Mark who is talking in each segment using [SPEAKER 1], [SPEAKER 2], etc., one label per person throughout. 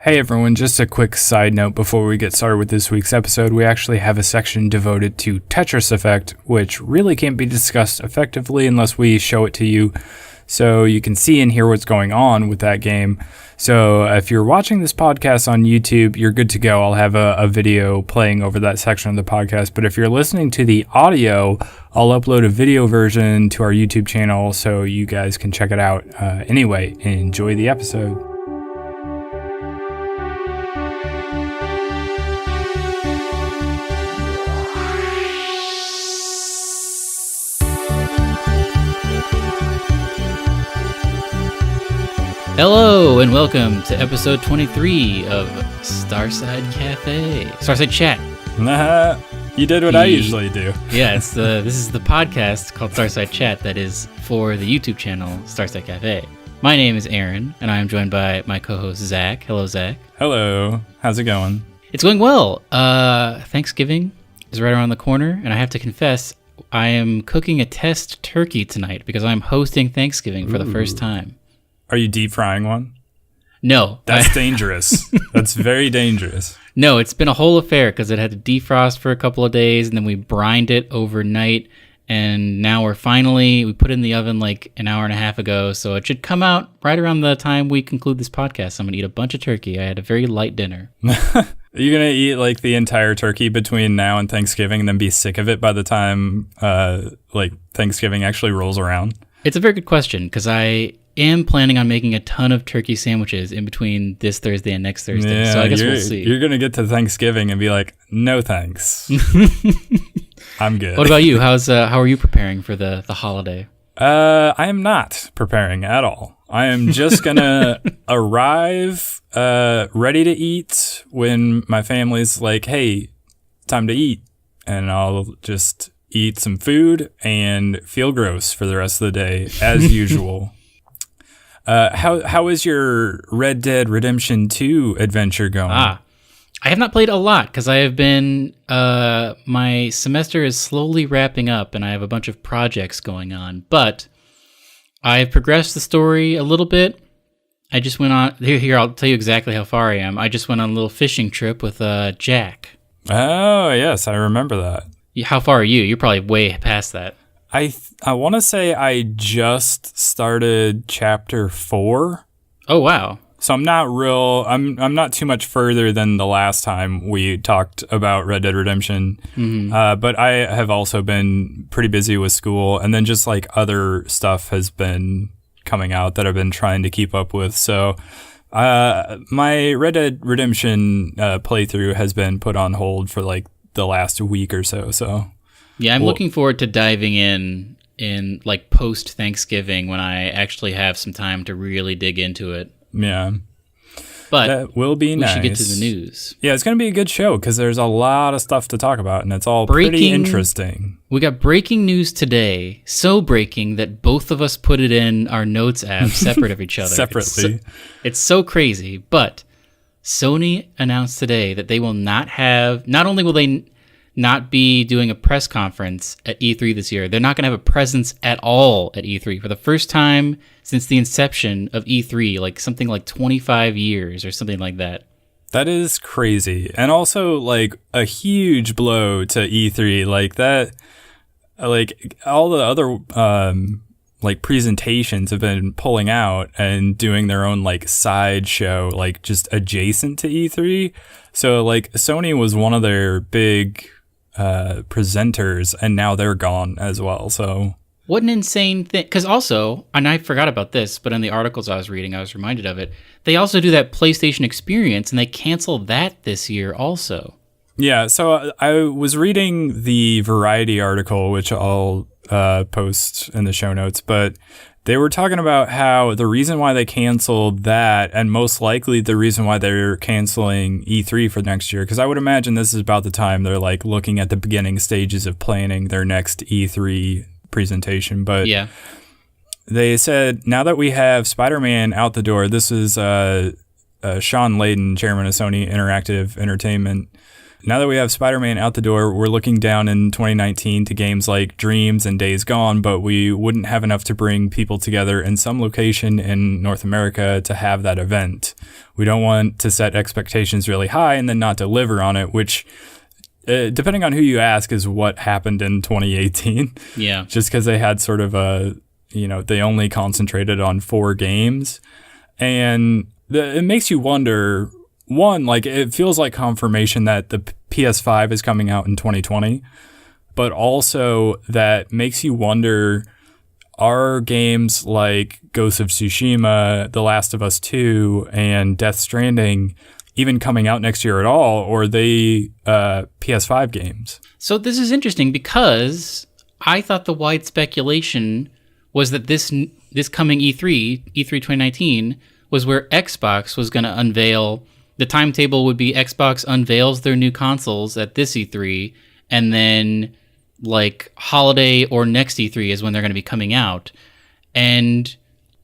[SPEAKER 1] Hey everyone, just a quick side note before we get started with this week's episode. We actually have a section devoted to Tetris Effect, which really can't be discussed effectively unless we show it to you so you can see and hear what's going on with that game. So if you're watching this podcast on YouTube, you're good to go. I'll have a video playing over that section of the podcast. But if you're listening to the audio, I'll upload a video version to our YouTube channel so you guys can check it out. Anyway, enjoy the episode.
[SPEAKER 2] Hello and welcome to episode 23 of Starside Cafe. Starside Chat.
[SPEAKER 1] You did what I usually do.
[SPEAKER 2] Yeah, this is the podcast called Starside Chat that is for the YouTube channel Starside Cafe. My name is Aaron, and I am joined by my co-host Zach. Hello, Zach.
[SPEAKER 1] Hello. How's it going?
[SPEAKER 2] It's going well. Thanksgiving is right around the corner, and I have to confess, I am cooking a test turkey tonight because I'm hosting Thanksgiving for the first time.
[SPEAKER 1] Are you deep frying one?
[SPEAKER 2] No.
[SPEAKER 1] That's dangerous. That's very dangerous.
[SPEAKER 2] No, it's been a whole affair because it had to defrost for a couple of days, and then we brined it overnight, and now we put it in the oven like an hour and a half ago, so it should come out right around the time we conclude this podcast. I'm going to eat a bunch of turkey. I had a very light dinner.
[SPEAKER 1] Are you going to eat like the entire turkey between now and Thanksgiving and then be sick of it by the time Thanksgiving actually rolls around?
[SPEAKER 2] It's a very good question because I am planning on making a ton of turkey sandwiches in between this Thursday and next Thursday.
[SPEAKER 1] Yeah,
[SPEAKER 2] so I guess we'll see.
[SPEAKER 1] You're going to get to Thanksgiving and be like, no thanks. I'm good.
[SPEAKER 2] What about you? How are you preparing for the holiday?
[SPEAKER 1] I am not preparing at all. I am just going to arrive ready to eat when my family's like, hey, time to eat. And I'll just eat some food and feel gross for the rest of the day as usual. How is your Red Dead Redemption 2 adventure going?
[SPEAKER 2] I have not played a lot because I have been, my semester is slowly wrapping up and I have a bunch of projects going on, but I've progressed the story a little bit. I just went on, here, I'll tell you exactly how far I am. I just went on a little fishing trip with Jack.
[SPEAKER 1] Oh, yes, I remember that.
[SPEAKER 2] How far are you? You're probably way past that.
[SPEAKER 1] I want to say I just started chapter 4.
[SPEAKER 2] Oh, wow.
[SPEAKER 1] So I'm not too much further than the last time we talked about Red Dead Redemption. Mm-hmm. But I have also been pretty busy with school, and then just like other stuff has been coming out that I've been trying to keep up with. So my Red Dead Redemption playthrough has been put on hold for like the last week or so. So
[SPEAKER 2] yeah, I'm looking forward to diving in like post Thanksgiving when I actually have some time to really dig into it.
[SPEAKER 1] Yeah.
[SPEAKER 2] But
[SPEAKER 1] that will be nice.
[SPEAKER 2] We should get to the news.
[SPEAKER 1] Yeah, it's going to be a good show because there's a lot of stuff to talk about and it's all pretty interesting.
[SPEAKER 2] We got breaking news today. So breaking that both of us put it in our notes app separate of each other.
[SPEAKER 1] Separately.
[SPEAKER 2] It's so crazy, but Sony announced today that they will not only will they not be doing a press conference at E3 this year, they're not going to have a presence at all at E3 for the first time since the inception of E3, like something like 25 years or something like that.
[SPEAKER 1] That is crazy. And also like a huge blow to E3, like that, like all the other like presentations have been pulling out and doing their own like side show, like just adjacent to E3. So like Sony was one of their big presenters and now they're gone as well. So
[SPEAKER 2] what an insane thing. Because also, and I forgot about this, but in the articles I was reading, I was reminded of it. They also do that PlayStation experience and they canceled that this year also.
[SPEAKER 1] Yeah, so I was reading the Variety article, which I'll post in the show notes, but they were talking about how the reason why they canceled that, and most likely the reason why they're canceling E3 for next year, because I would imagine this is about the time they're like looking at the beginning stages of planning their next E3 presentation. But yeah, they said now that we have Spider-Man out the door, this is Sean Layden, chairman of Sony Interactive Entertainment, Now that we have Spider-Man out the door, we're looking down in 2019 to games like Dreams and Days Gone, but we wouldn't have enough to bring people together in some location in North America to have that event. We don't want to set expectations really high and then not deliver on it, which, depending on who you ask, is what happened in 2018.
[SPEAKER 2] Yeah.
[SPEAKER 1] Just because they had sort of they only concentrated on 4 games. And it makes you wonder, one, like, it feels like confirmation that the PS5 is coming out in 2020, but also that makes you wonder, are games like Ghost of Tsushima, The Last of Us 2, and Death Stranding even coming out next year at all, or are they PS5 games?
[SPEAKER 2] So this is interesting because I thought the wide speculation was that this coming E3 2019, was where Xbox was going to unveil. The timetable would be Xbox unveils their new consoles at this E3, and then like holiday or next E3 is when they're going to be coming out. And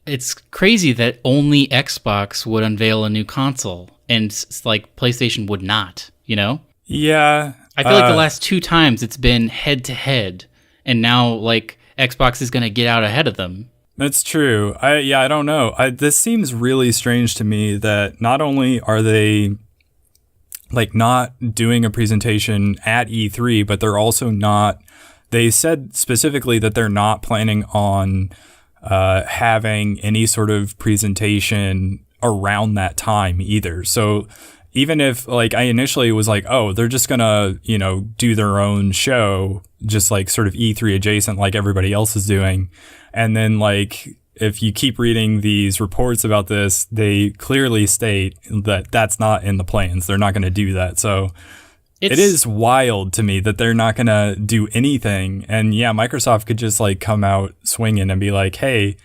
[SPEAKER 2] it's crazy that only Xbox would unveil a new console and like PlayStation would not, you know?
[SPEAKER 1] Yeah.
[SPEAKER 2] I feel like the last 2 times it's been head to head, and now like Xbox is going to get out ahead of them.
[SPEAKER 1] That's true. I don't know. This seems really strange to me that not only are they like not doing a presentation at E3, but they're also not. They said specifically that they're not planning on having any sort of presentation around that time either. So even if like I initially was like, oh, they're just gonna, do their own show, just like sort of E3 adjacent like everybody else is doing. And then like if you keep reading these reports about this, they clearly state that that's not in the plans. They're not going to do that. So it is wild to me that they're not going to do anything. And yeah, Microsoft could just like come out swinging and be like, hey,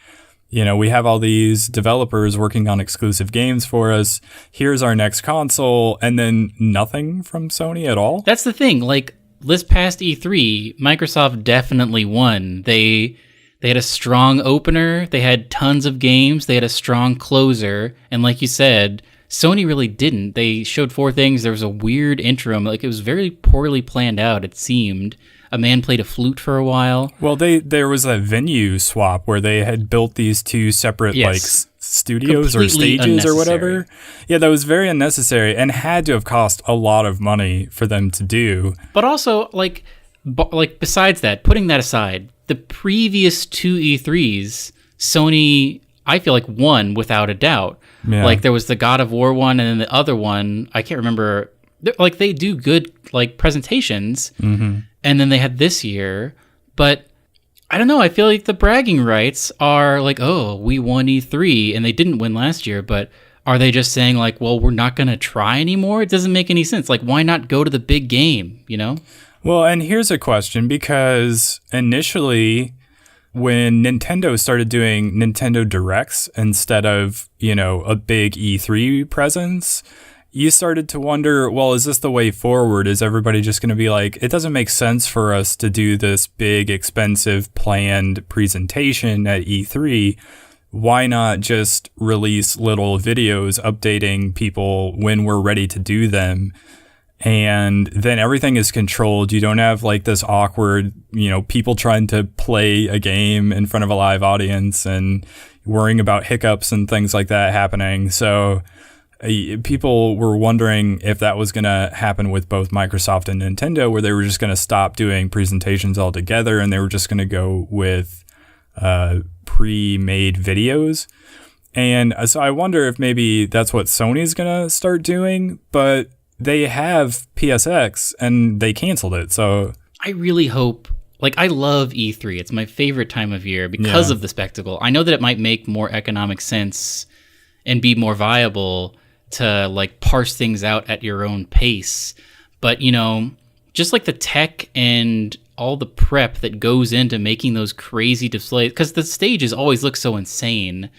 [SPEAKER 1] we have all these developers working on exclusive games for us. Here's our next console. And then nothing from Sony at all.
[SPEAKER 2] That's the thing. Like this past E3, Microsoft definitely won. They had a strong opener. They had tons of games. They had a strong closer. And like you said, Sony really didn't. They showed 4 things. There was a weird interim. Like it was very poorly planned out, it seemed. A man played a flute for a while. Well,
[SPEAKER 1] there was a venue swap where they had built these 2 separate like studios or stages or whatever. Yeah, that was very unnecessary and had to have cost a lot of money for them to do.
[SPEAKER 2] But also, like besides that, putting that aside, the previous 2 E3s, Sony, I feel like, won without a doubt. Yeah. Like there was the God of War one, and then the other one, I can't remember. Like they do good like presentations, and then they had this year. But I don't know. I feel like the bragging rights are like, oh, we won E3, and they didn't win last year. But are they just saying like, well, we're not going to try anymore? It doesn't make any sense. Like, why not go to the big game?
[SPEAKER 1] Well, and here's a question, because initially when Nintendo started doing Nintendo Directs instead of, a big E3 presence, you started to wonder, well, is this the way forward? Is everybody just going to be like, it doesn't make sense for us to do this big, expensive, planned presentation at E3. Why not just release little videos updating people when we're ready to do them? And then everything is controlled. You don't have like this awkward, people trying to play a game in front of a live audience and worrying about hiccups and things like that happening. So people were wondering if that was going to happen with both Microsoft and Nintendo, where they were just going to stop doing presentations altogether and they were just going to go with pre-made videos. And so I wonder if maybe that's what Sony's going to start doing, but they have PSX and they canceled it. So
[SPEAKER 2] I really hope, like, I love E3. It's my favorite time of year because of the spectacle. I know that it might make more economic sense and be more viable to like parse things out at your own pace. But, just like the tech and all the prep that goes into making those crazy displays, because the stages always look so insane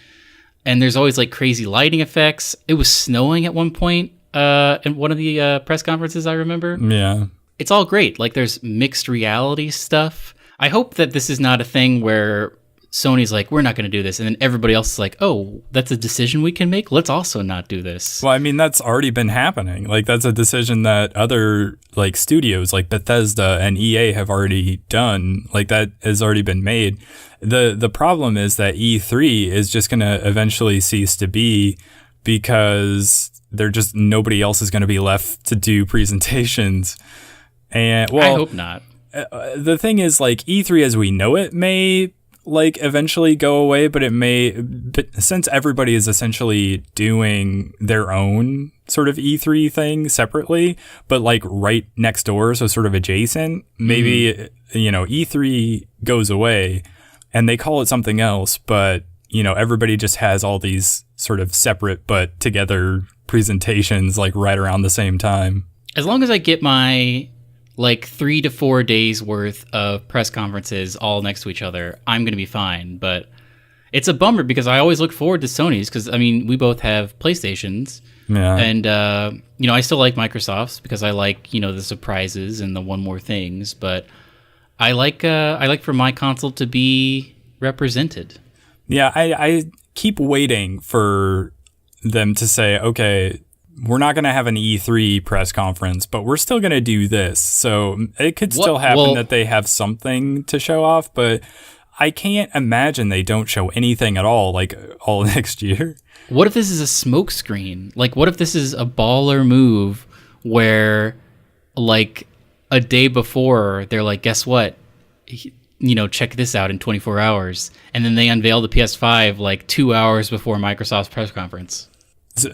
[SPEAKER 2] and there's always like crazy lighting effects. It was snowing at one point in one of the press conferences, I remember.
[SPEAKER 1] Yeah.
[SPEAKER 2] It's all great. Like there's mixed reality stuff. I hope that this is not a thing where Sony's like, we're not going to do this. And then everybody else is like, oh, that's a decision we can make. Let's also not do this.
[SPEAKER 1] Well, I mean, that's already been happening. Like, that's a decision that other like studios like Bethesda and EA have already done. Like, that has already been made. The problem is that E3 is just going to eventually cease to be because nobody else is going to be left to do presentations. And well,
[SPEAKER 2] I hope not.
[SPEAKER 1] The thing is, like, E3 as we know it may like eventually go away, but since everybody is essentially doing their own sort of E3 thing separately, but like right next door, so sort of adjacent, maybe, E3 goes away and they call it something else, but, everybody just has all these sort of separate but together presentations like right around the same time.
[SPEAKER 2] As long as I get my like 3 to 4 days worth of press conferences all next to each other, I'm going to be fine. But it's a bummer because I always look forward to Sony's because, I mean, we both have PlayStations.
[SPEAKER 1] Yeah.
[SPEAKER 2] And, I still like Microsoft's because I like, the surprises and the one more things. But I like for my console to be represented.
[SPEAKER 1] Yeah, I keep waiting for them to say, okay, we're not going to have an E3 press conference, but we're still going to do this. So it could still happen that they have something to show off, but I can't imagine they don't show anything at all, like all next year.
[SPEAKER 2] What if this is a smoke screen? Like, what if this is a baller move where, like, a day before, they're like, guess what? Check this out in 24 hours. And then they unveil the PS5 like 2 hours before Microsoft's press conference.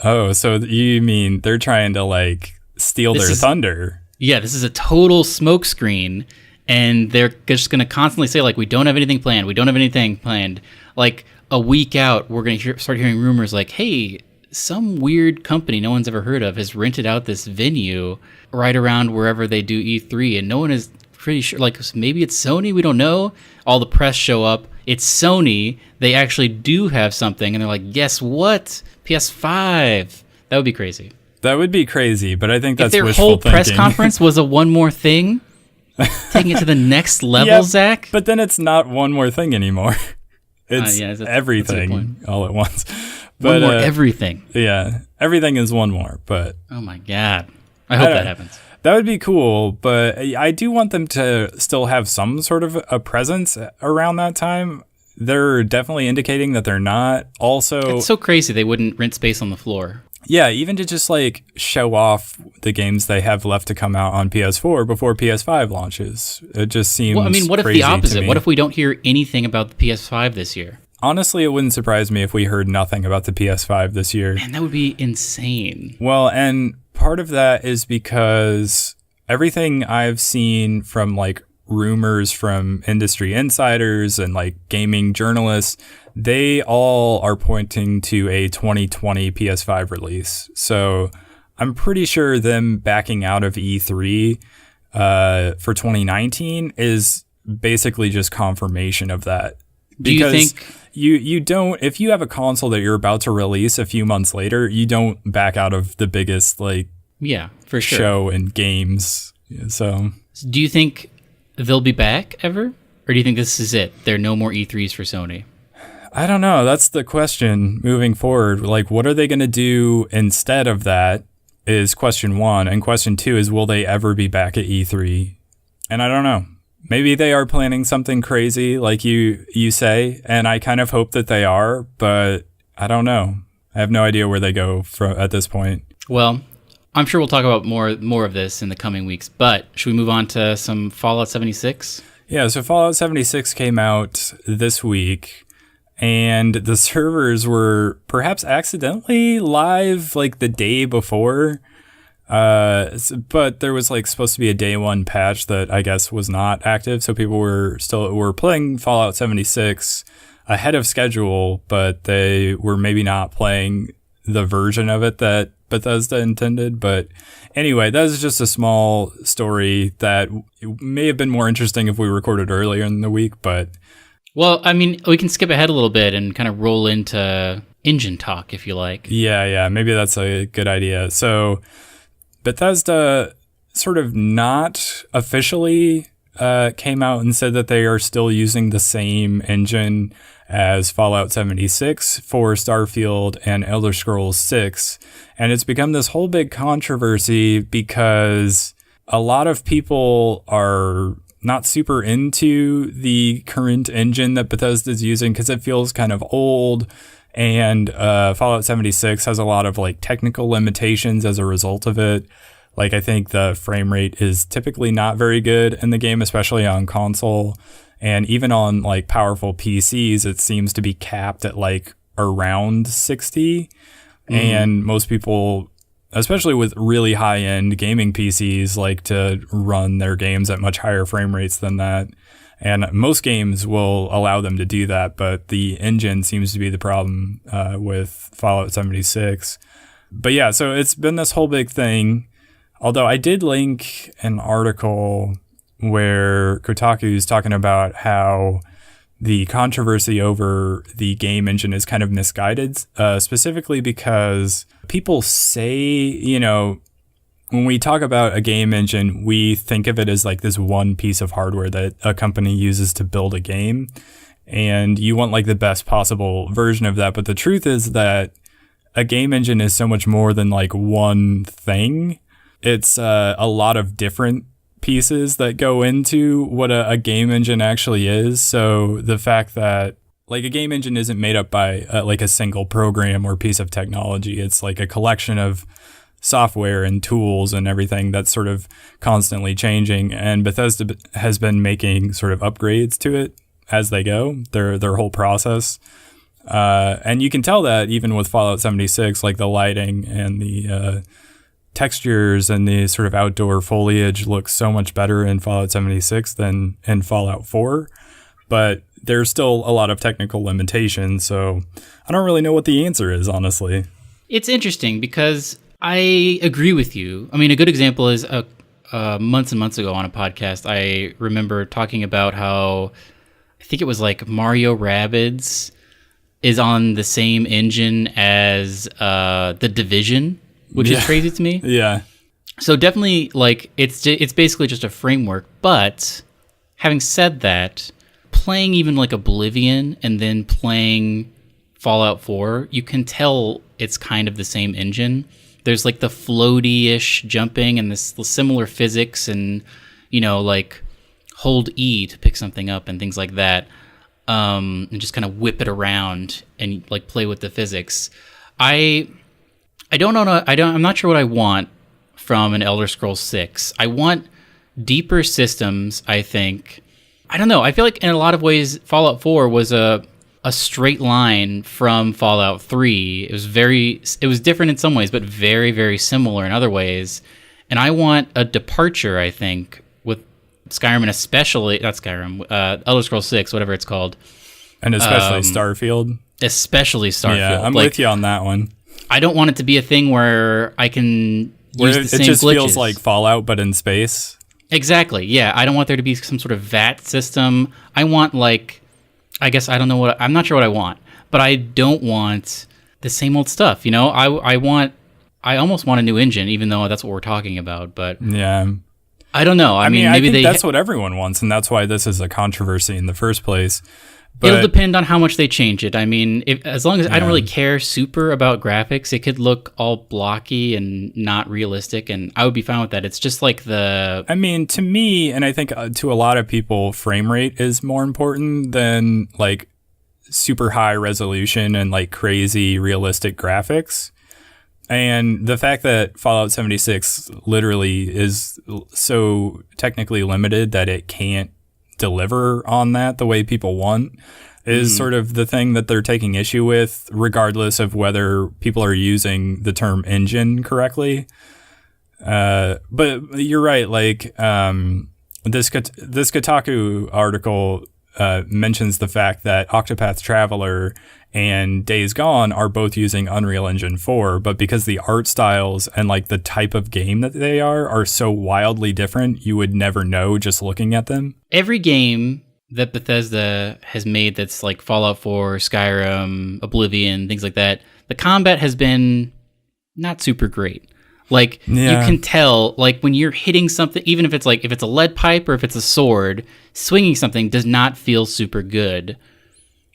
[SPEAKER 1] Oh, so you mean they're trying to like steal their thunder? Yeah,
[SPEAKER 2] this is a total smoke screen, and they're just going to constantly say like, we don't have anything planned. We don't have anything planned. Like a week out, we're going to start hearing rumors like, hey, some weird company no one's ever heard of has rented out this venue right around wherever they do E3, and no one is pretty sure. Like maybe it's Sony. We don't know. All the press show up. It's Sony. They actually do have something, and they're like, guess what? PS5. That would be crazy.
[SPEAKER 1] That would be crazy, but I think that's
[SPEAKER 2] wishful thinking. If their whole press conference was a one more thing, taking it to the next level, Zach.
[SPEAKER 1] But then it's not one more thing anymore. It's everything all at once. But,
[SPEAKER 2] one more everything.
[SPEAKER 1] Yeah, everything is one more, but...
[SPEAKER 2] Oh my God. I hope that happens.
[SPEAKER 1] That would be cool, but I do want them to still have some sort of a presence around that time. They're definitely indicating that they're not. Also,
[SPEAKER 2] it's so crazy they wouldn't rent space on the floor.
[SPEAKER 1] Yeah, even to just like show off the games they have left to come out on PS4 before PS5 launches. It just seems
[SPEAKER 2] Well, I mean, what if the opposite? What if we don't hear anything about the PS5 this year?
[SPEAKER 1] Honestly, it wouldn't surprise me if we heard nothing about the PS5 this year.
[SPEAKER 2] Man, that would be insane.
[SPEAKER 1] Well, and part of that is because everything I've seen from like rumors from industry insiders and like gaming journalists, they all are pointing to a 2020 PS5 release. So I'm pretty sure them backing out of E3 for 2019 is basically just confirmation of that.
[SPEAKER 2] Do you think
[SPEAKER 1] you don't, if you have a console that you're about to release a few months later, you don't back out of the biggest like
[SPEAKER 2] for sure
[SPEAKER 1] show in games. So
[SPEAKER 2] do you think they'll be back ever? Or do you think this is it? There are no more E3s for Sony?
[SPEAKER 1] I don't know. That's the question moving forward. Like, what are they going to do instead of that is question one. And question two is, will they ever be back at E3? And I don't know. Maybe they are planning something crazy like you say, and I kind of hope that they are, but I don't know. I have no idea where they go at this point.
[SPEAKER 2] Well, I'm sure we'll talk about more of this in the coming weeks, but should we move on to some Fallout 76?
[SPEAKER 1] Yeah, so Fallout 76 came out this week, and the servers were perhaps accidentally live like the day before. But there was like supposed to be a day one patch that I guess was not active, so people were playing Fallout 76 ahead of schedule, but they were maybe not playing the version of it that Bethesda intended. But anyway, that is just a small story that may have been more interesting if we recorded earlier in the week. But
[SPEAKER 2] well, I mean, we can skip ahead a little bit and kind of roll into engine talk if you like.
[SPEAKER 1] Yeah, maybe that's a good idea. So Bethesda sort of not officially came out and said that they are still using the same engine as Fallout 76 for Starfield and Elder Scrolls 6. And it's become this whole big controversy because a lot of people are not super into the current engine that Bethesda's using because it feels kind of old. And Fallout 76 has a lot of like technical limitations as a result of it. Like, I think the frame rate is typically not very good in the game, especially on console. And even on like powerful PCs, it seems to be capped at like around 60. And most people, especially with really high-end gaming PCs, like to run their games at much higher frame rates than that. And most games will allow them to do that, but the engine seems to be the problem with Fallout 76. But yeah, so it's been this whole big thing. Although I did link an article where Kotaku's talking about how the controversy over the game engine is kind of misguided, specifically because people say, you know, when we talk about a game engine, we think of it as like this one piece of hardware that a company uses to build a game. And you want like the best possible version of that. But the truth is that a game engine is so much more than like one thing. It's a lot of different pieces that go into what a game engine actually is. So the fact that like a game engine isn't made up by like a single program or piece of technology. It's like a collection of software and tools and everything that's sort of constantly changing. And Bethesda has been making sort of upgrades to it as they go, their whole process. And you can tell that even with Fallout 76, like the lighting and the textures and the sort of outdoor foliage look so much better in Fallout 76 than in Fallout 4. But there's still a lot of technical limitations, so I don't really know what the answer is, honestly.
[SPEAKER 2] It's interesting because I agree with you. I mean, a good example is months and months ago on a podcast, I remember talking about how I think it was like Mario Rabbids is on the same engine as The Division, which is crazy to me.
[SPEAKER 1] Yeah.
[SPEAKER 2] So definitely, like, it's basically just a framework. But having said that, playing even like Oblivion and then playing Fallout 4, you can tell it's kind of the same engine. There's like the floaty-ish jumping and this similar physics and, you know, like hold E to pick something up and things like that. And just kind of whip it around and like play with the physics. I don't know. I'm not sure what I want from an Elder Scrolls 6. I want deeper systems, I think. I don't know. I feel like in a lot of ways, Fallout 4 was a straight line from Fallout 3. It was different in some ways, but very, very similar in other ways. And I want a departure, I think, with Skyrim and especially, not Skyrim, Elder Scrolls 6, whatever it's called.
[SPEAKER 1] And especially Starfield.
[SPEAKER 2] Especially Starfield.
[SPEAKER 1] Yeah, I'm with you on that one.
[SPEAKER 2] I don't want it to be a thing where I can use the same glitches. It just
[SPEAKER 1] feels like Fallout, but in space.
[SPEAKER 2] Exactly, yeah. I don't want there to be some sort of VAT system. I want, like, I guess I don't know I'm not sure what I want, but I don't want the same old stuff, you know? I almost want a new engine, even though that's what we're talking about, but...
[SPEAKER 1] Yeah.
[SPEAKER 2] I don't know. I mean, maybe
[SPEAKER 1] I think that's what everyone wants, and that's why this is a controversy in the first place. But
[SPEAKER 2] it'll depend on how much they change it. I mean, as long as I don't really care super about graphics, it could look all blocky and not realistic, and I would be fine with that. It's just like I mean,
[SPEAKER 1] to me, and I think to a lot of people, frame rate is more important than like super high resolution and like crazy realistic graphics. And the fact that Fallout 76 literally is so technically limited that it can't deliver on that the way people want is sort of the thing that they're taking issue with, regardless of whether people are using the term engine correctly. But you're right. Like this Kotaku article mentions the fact that Octopath Traveler and Days Gone are both using Unreal Engine 4, but because the art styles and like the type of game that they are so wildly different, you would never know just looking at them.
[SPEAKER 2] Every game that Bethesda has made that's like Fallout 4, Skyrim, Oblivion, things like that, the combat has been not super great. Like,
[SPEAKER 1] Yeah.
[SPEAKER 2] you can tell, like, when you're hitting something, even if it's a lead pipe or if it's a sword, swinging something does not feel super good.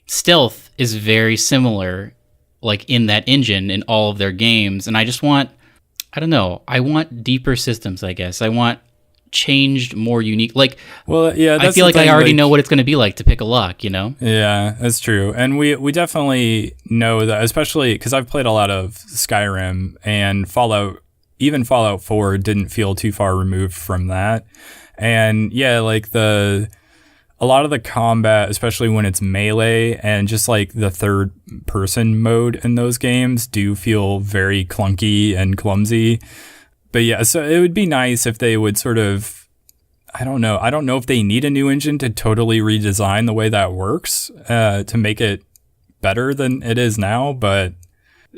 [SPEAKER 2] Stealth is very similar, like, in that engine in all of their games. And I just want, I don't know, I want deeper systems, I guess. I want changed, more unique. Like,
[SPEAKER 1] Well, yeah,
[SPEAKER 2] I feel like I already know what it's going to be like to pick a lock, you know?
[SPEAKER 1] Yeah, that's true. And we definitely know that, especially because I've played a lot of Skyrim and even Fallout 4 didn't feel too far removed from that. And yeah, like a lot of the combat, especially when it's melee and just like the third person mode in those games, do feel very clunky and clumsy. But yeah, so it would be nice if they would sort of, I don't know if they need a new engine to totally redesign the way that works to make it better than it is now. But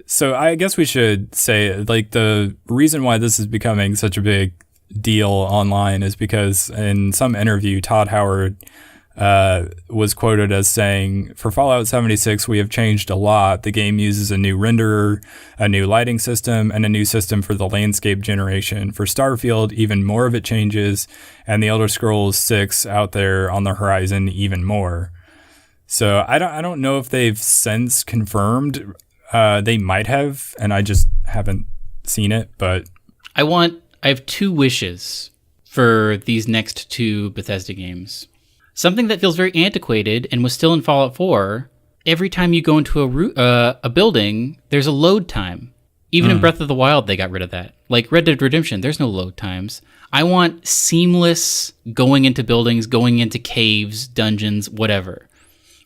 [SPEAKER 1] so I guess we should say, like, the reason why this is becoming such a big deal online is because in some interview, Todd Howard was quoted as saying, "For Fallout 76, we have changed a lot. The game uses a new renderer, a new lighting system, and a new system for the landscape generation. For Starfield, even more of it changes, and the Elder Scrolls 6 out there on the horizon even more." So I don't know if they've since confirmed. They might have, and I just haven't seen it. But
[SPEAKER 2] I have two wishes for these next two Bethesda games. Something that feels very antiquated and was still in Fallout 4. Every time you go into a building, there's a load time. Even in Breath of the Wild, they got rid of that. Like Red Dead Redemption, there's no load times. I want seamless going into buildings, going into caves, dungeons, whatever.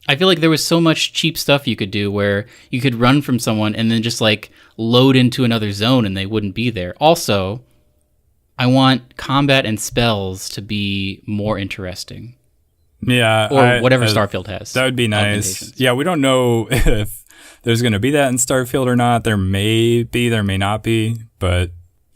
[SPEAKER 2] I feel like there was so much cheap stuff you could do where you could run from someone and then just like load into another zone and they wouldn't be there. Also, I want combat and spells to be more interesting.
[SPEAKER 1] Yeah.
[SPEAKER 2] Or whatever Starfield has.
[SPEAKER 1] That would be nice. Yeah, we don't know if there's going to be that in Starfield or not. There may be, there may not be. But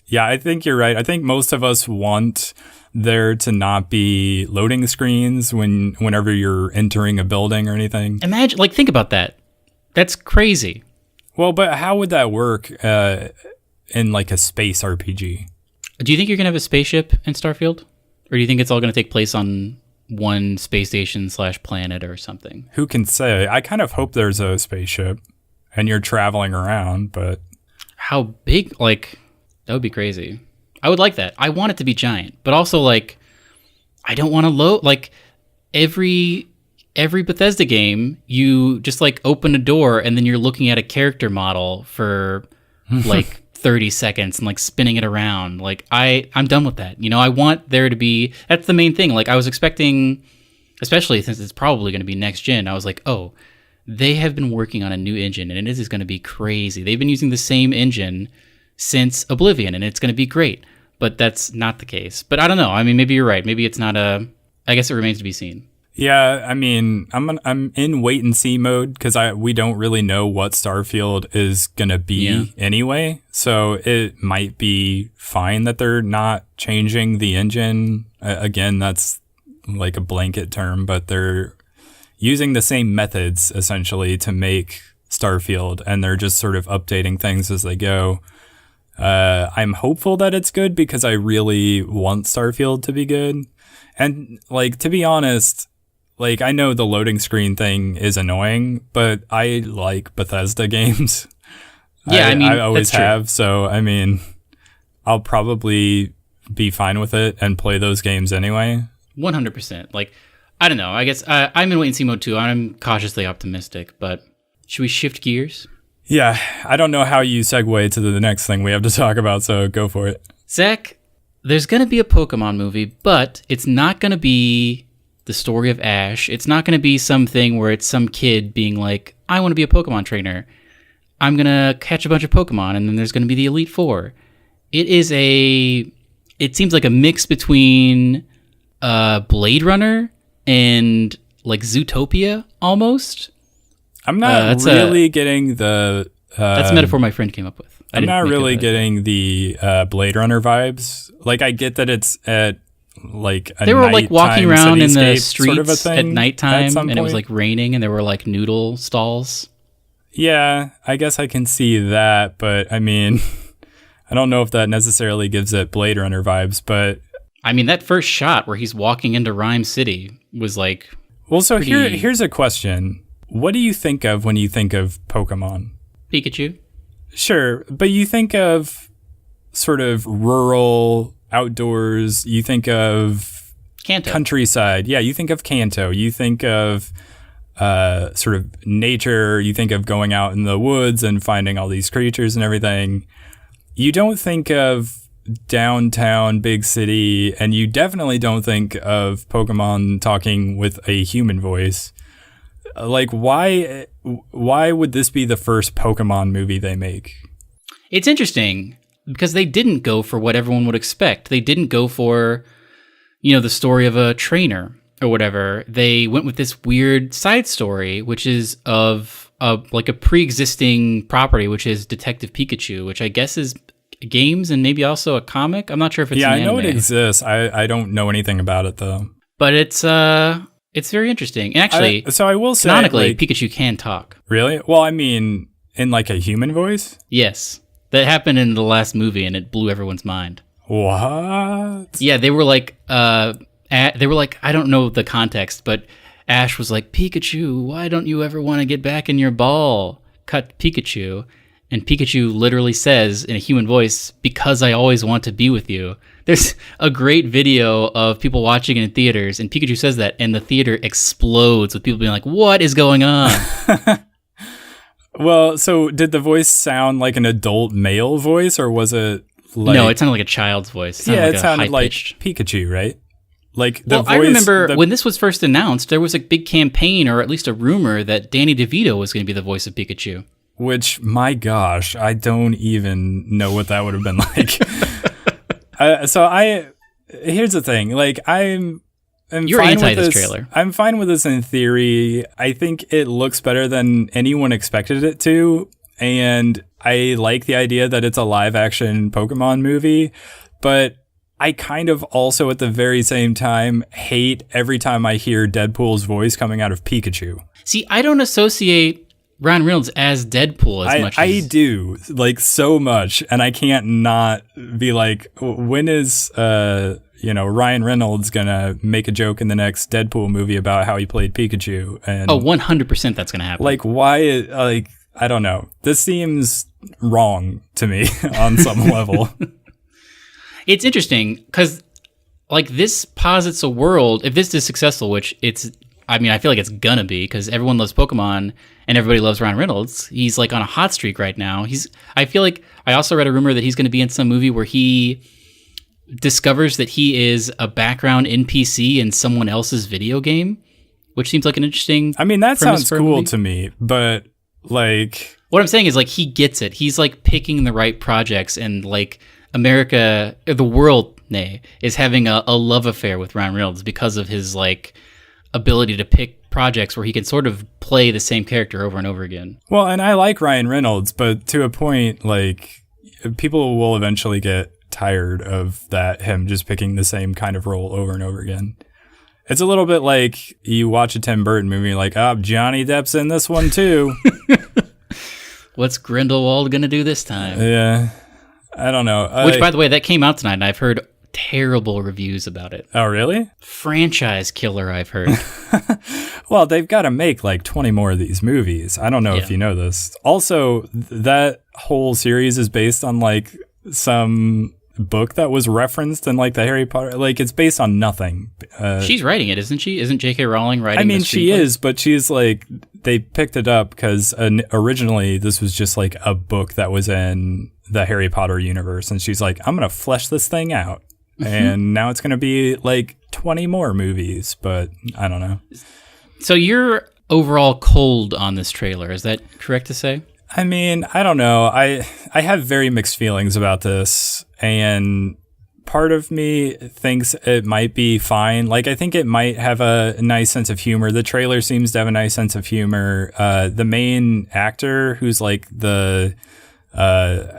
[SPEAKER 1] yeah, I think you're right. I think most of us want there to not be loading screens whenever you're entering a building or anything.
[SPEAKER 2] Imagine, like, think about that. That's crazy.
[SPEAKER 1] Well, but how would that work in like a space RPG?
[SPEAKER 2] Do you think you're going to have a spaceship in Starfield? Or do you think it's all going to take place on one space station / planet or something?
[SPEAKER 1] Who can say? I kind of hope there's a spaceship and you're traveling around, but
[SPEAKER 2] how big? Like, that would be crazy. I would like that. I want it to be giant, but also, like, I don't want to load, like, every Bethesda game, you just like open a door and then you're looking at a character model for like 30 seconds and like spinning it around. Like, I'm done with that. You know, I want there to be, that's the main thing. Like, I was expecting, especially since it's probably going to be next gen, I was like, oh, they have been working on a new engine and it is going to be crazy. They've been using the same engine since Oblivion and it's going to be great. But that's not the case. But I don't know. I mean, maybe you're right. Maybe it's not I guess it remains to be seen.
[SPEAKER 1] Yeah, I mean, I'm in wait and see mode because we don't really know what Starfield is gonna be anyway. So it might be fine that they're not changing the engine. Again, that's like a blanket term, but they're using the same methods essentially to make Starfield, and they're just sort of updating things as they go. I'm hopeful that it's good because I really want Starfield to be good. And like, to be honest, like, I know the loading screen thing is annoying, but I like Bethesda games.
[SPEAKER 2] Yeah, I mean,
[SPEAKER 1] I always
[SPEAKER 2] that's true.
[SPEAKER 1] have. So, I mean, I'll probably be fine with it and play those games anyway.
[SPEAKER 2] 100%. Like, I don't know. I guess I'm in wait and see mode too. I'm cautiously optimistic, but should we shift gears?
[SPEAKER 1] Yeah, I don't know how you segue to the next thing we have to talk about, so go for it.
[SPEAKER 2] Zach, there's going to be a Pokemon movie, but it's not going to be the story of Ash. It's not going to be something where it's some kid being like, I want to be a Pokemon trainer. I'm going to catch a bunch of Pokemon, and then there's going to be the Elite Four. It seems like a mix between Blade Runner and like Zootopia almost.
[SPEAKER 1] I'm not really getting the...
[SPEAKER 2] that's a metaphor my friend came up with.
[SPEAKER 1] I'm not really getting the Blade Runner vibes. Like, I get that it's at like a
[SPEAKER 2] they were like walking around in the streets
[SPEAKER 1] sort of a thing
[SPEAKER 2] at nighttime, and it was
[SPEAKER 1] point.
[SPEAKER 2] like raining, and there were like noodle stalls.
[SPEAKER 1] Yeah, I guess I can see that, but I mean, I don't know if that necessarily gives it Blade Runner vibes, but
[SPEAKER 2] I mean, that first shot where he's walking into Rhyme City was like...
[SPEAKER 1] Well, so here's a question. What do you think of when you think of Pokemon?
[SPEAKER 2] Pikachu?
[SPEAKER 1] Sure, but you think of sort of rural, outdoors, you think of
[SPEAKER 2] Kanto.
[SPEAKER 1] Countryside. Yeah, you think of Kanto. You think of sort of nature. You think of going out in the woods and finding all these creatures and everything. You don't think of downtown big city, and you definitely don't think of Pokemon talking with a human voice. Like, why would this be the first Pokemon movie they make?
[SPEAKER 2] It's interesting because they didn't go for what everyone would expect. They didn't go for, the story of a trainer or whatever. They went with this weird side story, which is of like a pre-existing property, which is Detective Pikachu, which I guess is games and maybe also a comic. I'm not sure if it's an
[SPEAKER 1] I know
[SPEAKER 2] anime.
[SPEAKER 1] it exists. I don't know anything about it though.
[SPEAKER 2] But it's very interesting. And actually,
[SPEAKER 1] so I will say,
[SPEAKER 2] canonically, Pikachu can talk.
[SPEAKER 1] Really? Well, I mean, in like a human voice?
[SPEAKER 2] Yes. That happened in the last movie and it blew everyone's mind.
[SPEAKER 1] What?
[SPEAKER 2] Yeah, they were like, I don't know the context, but Ash was like, Pikachu, why don't you ever want to get back in your ball? Cut Pikachu. And Pikachu literally says in a human voice, because I always want to be with you. There's a great video of people watching it in theaters, and Pikachu says that, and the theater explodes with people being like, what is going on?
[SPEAKER 1] Well, so did the voice sound like an adult male voice, or was it like...
[SPEAKER 2] No, it sounded like a child's voice.
[SPEAKER 1] It sounded like Pikachu, right? Like the voice...
[SPEAKER 2] I remember when this was first announced, there was a big campaign, or at least a rumor, that Danny DeVito was going to be the voice of Pikachu.
[SPEAKER 1] Which, my gosh, I don't even know what that would have been like. Here's the thing. Like, you're
[SPEAKER 2] fine anti
[SPEAKER 1] with
[SPEAKER 2] this trailer.
[SPEAKER 1] I'm fine with this in theory. I think it looks better than anyone expected it to. And I like the idea that it's a live action Pokemon movie. But I kind of also at the very same time hate every time I hear Deadpool's voice coming out of Pikachu.
[SPEAKER 2] See, I don't associate Ryan Reynolds as Deadpool as much as...
[SPEAKER 1] I do, like, so much, and I can't not be like, when is, Ryan Reynolds gonna make a joke in the next Deadpool movie about how he played Pikachu? And
[SPEAKER 2] 100% that's gonna happen.
[SPEAKER 1] Like, why, like, I don't know. This seems wrong to me on some level.
[SPEAKER 2] It's interesting, because, like, this posits a world, if this is successful, which I feel like it's gonna be, because everyone loves Pokemon and everybody loves Ryan Reynolds. He's like on a hot streak right now. I feel like I also read a rumor that he's going to be in some movie where he discovers that he is a background NPC in someone else's video game, which seems like an interesting...
[SPEAKER 1] that sounds cool to me, but like...
[SPEAKER 2] What I'm saying is, like, he gets it. He's like picking the right projects, and like America, the world, is having a love affair with Ryan Reynolds because of his like ability to pick projects where he can sort of play the same character over and over again.
[SPEAKER 1] Well, and I like Ryan Reynolds, but to a point, like, people will eventually get tired of him just picking the same kind of role over and over again. It's a little bit like you watch a Tim Burton movie, you're like, Johnny Depp's in this one too.
[SPEAKER 2] What's Grindelwald gonna do this time?
[SPEAKER 1] Yeah, I don't know.
[SPEAKER 2] Which, by the way, that came out tonight, and I've heard terrible reviews about it.
[SPEAKER 1] Oh, really?
[SPEAKER 2] Franchise killer, I've heard.
[SPEAKER 1] Well, they've got to make like 20 more of these movies. I don't know if you know this. Also, that whole series is based on like some book that was referenced in like the Harry Potter. Like, it's based on nothing.
[SPEAKER 2] She's writing it, isn't she? Isn't J.K. Rowling writing it?
[SPEAKER 1] She is, but she's like, they picked it up because originally this was just like a book that was in the Harry Potter universe. And she's like, I'm going to flesh this thing out. And now it's going to be like 20 more movies, but I don't know.
[SPEAKER 2] So you're overall cold on this trailer. Is that correct to say?
[SPEAKER 1] I don't know. I have very mixed feelings about this, and part of me thinks it might be fine. Like, I think it might have a nice sense of humor. The trailer seems to have a nice sense of humor. The main actor, who's like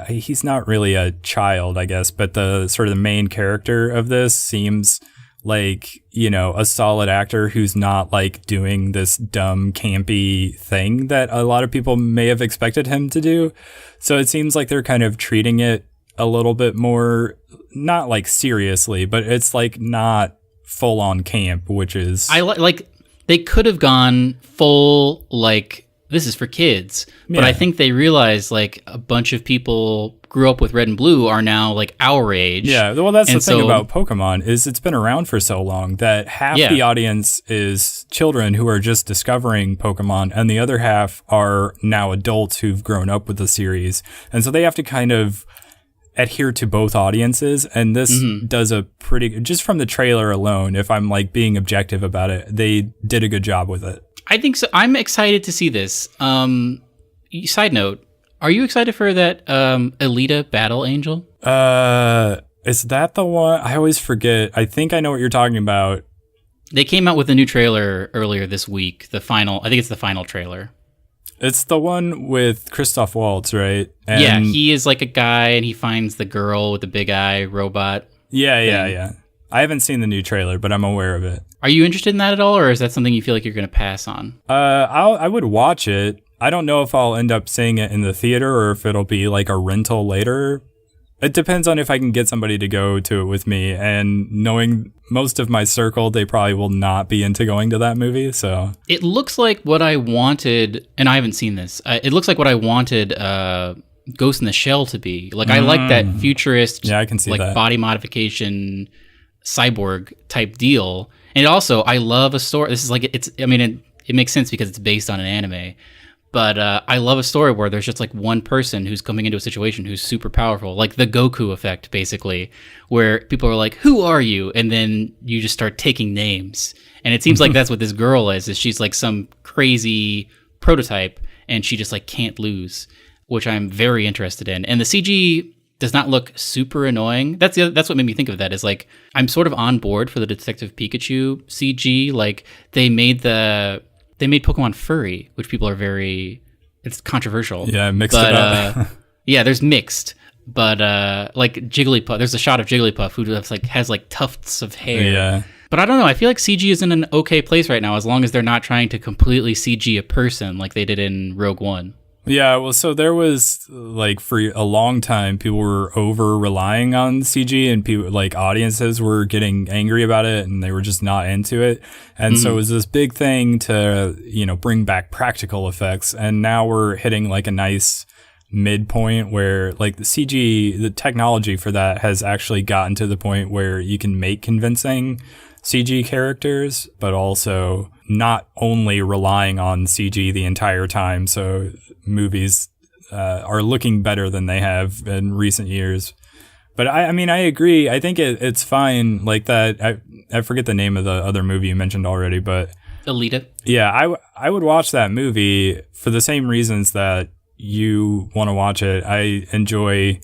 [SPEAKER 1] he's not really a child, I guess, but the sort of the main character of this seems like, a solid actor who's not like doing this dumb, campy thing that a lot of people may have expected him to do. So it seems like they're kind of treating it a little bit more, not like seriously, but it's like not full on camp, which is
[SPEAKER 2] like they could have gone full like this is for kids, but I think they realized like a bunch of people grew up with Red and Blue are now like our age.
[SPEAKER 1] Yeah, well, that's the thing about Pokemon is it's been around for so long that half the audience is children who are just discovering Pokemon, and the other half are now adults who've grown up with the series, and so they have to kind of adhere to both audiences, and this does a pretty, just from the trailer alone, if I'm like being objective about it, they did a good job with it.
[SPEAKER 2] I think so. I'm excited to see this. Side note, are you excited for that Alita Battle Angel?
[SPEAKER 1] Is that the one? I always forget. I think I know what you're talking about.
[SPEAKER 2] They came out with a new trailer earlier this week. I think it's the final trailer.
[SPEAKER 1] It's the one with Christoph Waltz, right? And
[SPEAKER 2] yeah, he is like a guy and he finds the girl with the big eye robot.
[SPEAKER 1] Yeah. I haven't seen the new trailer, but I'm aware of it.
[SPEAKER 2] Are you interested in that at all, or is that something you feel like you're going to pass on?
[SPEAKER 1] I would watch it. I don't know if I'll end up seeing it in the theater or if it'll be like a rental later. It depends on if I can get somebody to go to it with me, and knowing most of my circle, they probably will not be into going to that movie, so.
[SPEAKER 2] It looks like what I wanted, and I haven't seen this, it looks like what I wanted Ghost in the Shell to be. Like, I like that futurist,
[SPEAKER 1] I can see
[SPEAKER 2] like
[SPEAKER 1] that.
[SPEAKER 2] Body modification cyborg type deal. And also, I love a story. This is like, it makes sense because it's based on an anime. But I love a story where there's just like one person who's coming into a situation who's super powerful, like the Goku effect, basically, where people are like, who are you? And then you just start taking names. And it seems like that's what this girl is she's like some crazy prototype and she just like can't lose, which I'm very interested in. And the CG does not look super annoying. That's what made me think of that, is like, I'm sort of on board for the Detective Pikachu CG. Like they made Pokemon furry, which people are it's controversial.
[SPEAKER 1] Yeah, mixed it up.
[SPEAKER 2] Yeah, there's mixed. But like Jigglypuff, there's a shot of Jigglypuff who has tufts of hair.
[SPEAKER 1] Yeah.
[SPEAKER 2] But I don't know. I feel like CG is in an okay place right now, as long as they're not trying to completely CG a person like they did in Rogue One.
[SPEAKER 1] Yeah, well, so there was, like, for a long time, people were over-relying on CG, and people, like, audiences were getting angry about it, and they were just not into it. And so it was this big thing to, bring back practical effects, and now we're hitting, like, a nice midpoint where, like, the CG, the technology for that has actually gotten to the point where you can make convincing CG characters, but also not only relying on CG the entire time. So movies are looking better than they have in recent years. But I agree. I think it's fine. Like that. I forget the name of the other movie you mentioned already, but
[SPEAKER 2] Alita.
[SPEAKER 1] Yeah, I would watch that movie for the same reasons that you want to watch it. I enjoy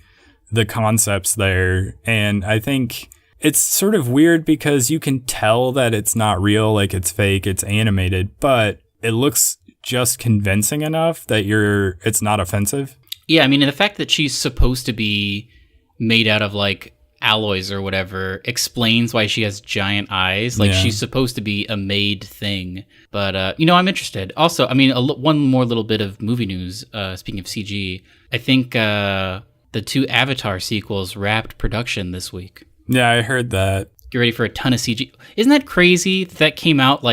[SPEAKER 1] the concepts there, and I think it's sort of weird because you can tell that it's not real, like it's fake, it's animated, but it looks just convincing enough that it's not offensive.
[SPEAKER 2] Yeah, I mean, the fact that she's supposed to be made out of like alloys or whatever explains why she has giant eyes. Like she's supposed to be a made thing. But I'm interested. Also, I mean, one more little bit of movie news. Speaking of CG, I think the 2 Avatar sequels wrapped production this week.
[SPEAKER 1] Yeah, I heard that.
[SPEAKER 2] Get ready for a ton of CG. Isn't that crazy that came out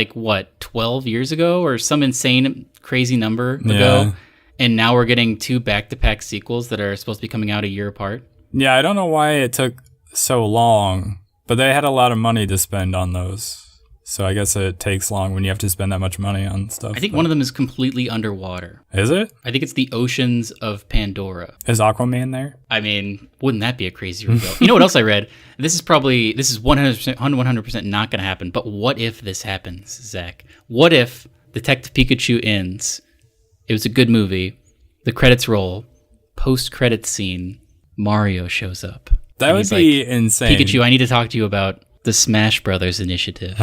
[SPEAKER 2] 12 years ago or some insane crazy number ago? And now we're getting 2 back-to-back sequels that are supposed to be coming out a year apart.
[SPEAKER 1] Yeah, I don't know why it took so long, but they had a lot of money to spend on those. So I guess it takes long when you have to spend that much money on stuff.
[SPEAKER 2] I think one of them is completely underwater.
[SPEAKER 1] Is it?
[SPEAKER 2] I think it's the oceans of Pandora.
[SPEAKER 1] Is Aquaman there?
[SPEAKER 2] I mean, wouldn't that be a crazy reveal? You know what else I read? This is 100% not going to happen. But what if this happens, Zach? What if Detective Pikachu ends? It was a good movie. The credits roll. Post-credits scene. Mario shows up.
[SPEAKER 1] That would be insane.
[SPEAKER 2] Pikachu, I need to talk to you about the Smash Brothers initiative.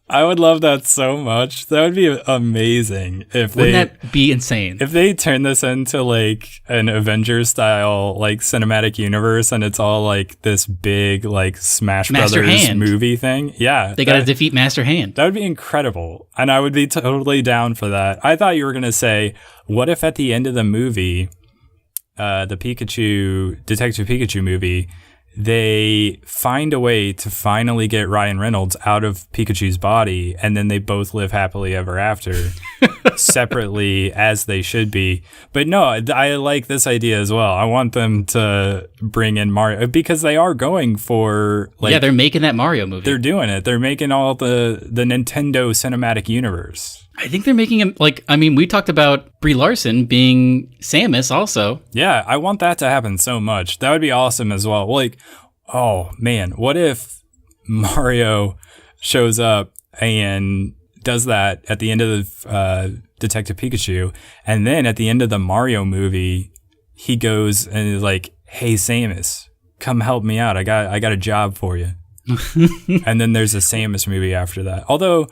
[SPEAKER 1] I would love that so much. That would be amazing if
[SPEAKER 2] Wouldn't that be insane?
[SPEAKER 1] If they turn this into like an Avengers style like cinematic universe and it's all like this big like Smash Brothers movie thing. Yeah.
[SPEAKER 2] They got to defeat Master Hand.
[SPEAKER 1] That would be incredible. And I would be totally down for that. I thought you were going to say, what if at the end of the movie the Detective Pikachu movie, they find a way to finally get Ryan Reynolds out of Pikachu's body, and then they both live happily ever after, separately, as they should be. But no, I like this idea as well. I want them to bring in Mario, because they are going for, like...
[SPEAKER 2] Yeah, they're making that Mario movie.
[SPEAKER 1] They're doing it. They're making all the Nintendo cinematic universe.
[SPEAKER 2] I think they're making him, like, I mean, we talked about Brie Larson being Samus also.
[SPEAKER 1] Yeah, I want that to happen so much. That would be awesome as well. Like, oh man, what if Mario shows up and does that at the end of Detective Pikachu, and then at the end of the Mario movie, he goes and is like, "Hey Samus, come help me out. I got a job for you." And then there's a Samus movie after that. Although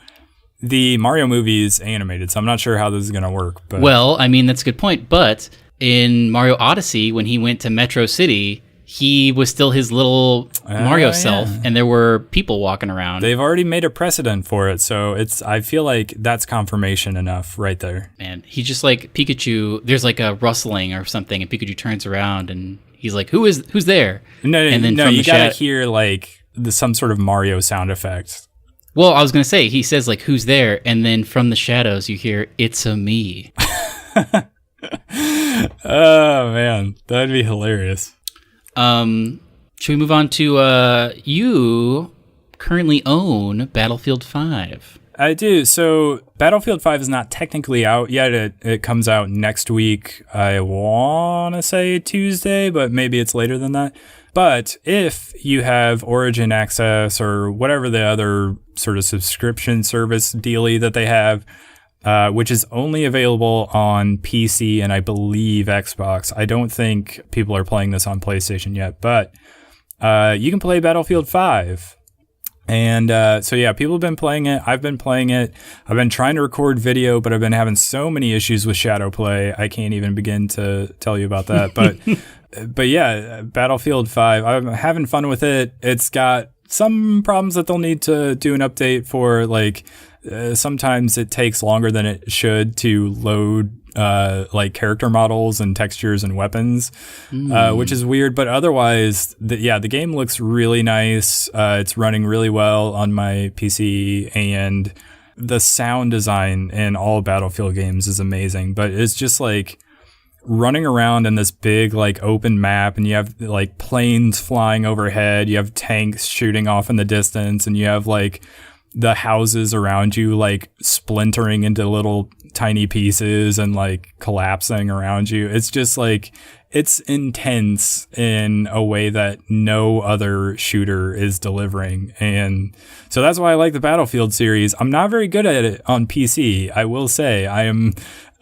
[SPEAKER 1] the Mario movie is animated, so I'm not sure how this is going to work. But
[SPEAKER 2] well, I mean, that's a good point. But in Mario Odyssey, when he went to Metro City, he was still his little Mario self, and there were people walking around.
[SPEAKER 1] They've already made a precedent for it, so I feel like that's confirmation enough right there.
[SPEAKER 2] Man, he's just like Pikachu. There's like a rustling or something, and Pikachu turns around, and he's like, "Who's there?"
[SPEAKER 1] No,
[SPEAKER 2] and then
[SPEAKER 1] you gotta hear like some sort of Mario sound effect.
[SPEAKER 2] Well, I was going to say, he says, like, "Who's there?" And then from the shadows, you hear, "It's a me."
[SPEAKER 1] Oh, man. That'd be hilarious.
[SPEAKER 2] Should we move on to, you currently own Battlefield 5.
[SPEAKER 1] I do. So Battlefield 5 is not technically out yet. It comes out next week. I want to say Tuesday, but maybe it's later than that. But if you have Origin Access or whatever the other sort of subscription service dealie that they have, which is only available on PC and I believe Xbox. I don't think people are playing this on PlayStation yet, but you can play Battlefield 5. And so, yeah, people have been playing it. I've been playing it. I've been trying to record video, but I've been having so many issues with shadow play. I can't even begin to tell you about that. But yeah, Battlefield 5, I'm having fun with it. It's got some problems that they'll need to do an update for. Like, sometimes it takes longer than it should to load like character models and textures and weapons, which is weird. But otherwise, the game looks really nice. It's running really well on my PC, and the sound design in all Battlefield games is amazing. But it's just like running around in this big like open map, and you have like planes flying overhead, you have tanks shooting off in the distance, and you have like the houses around you like splintering into little tiny pieces and like collapsing around you. It's just like, it's intense in a way that no other shooter is delivering. And so that's why I like the Battlefield series. I'm not very good at it on PC. I will say I am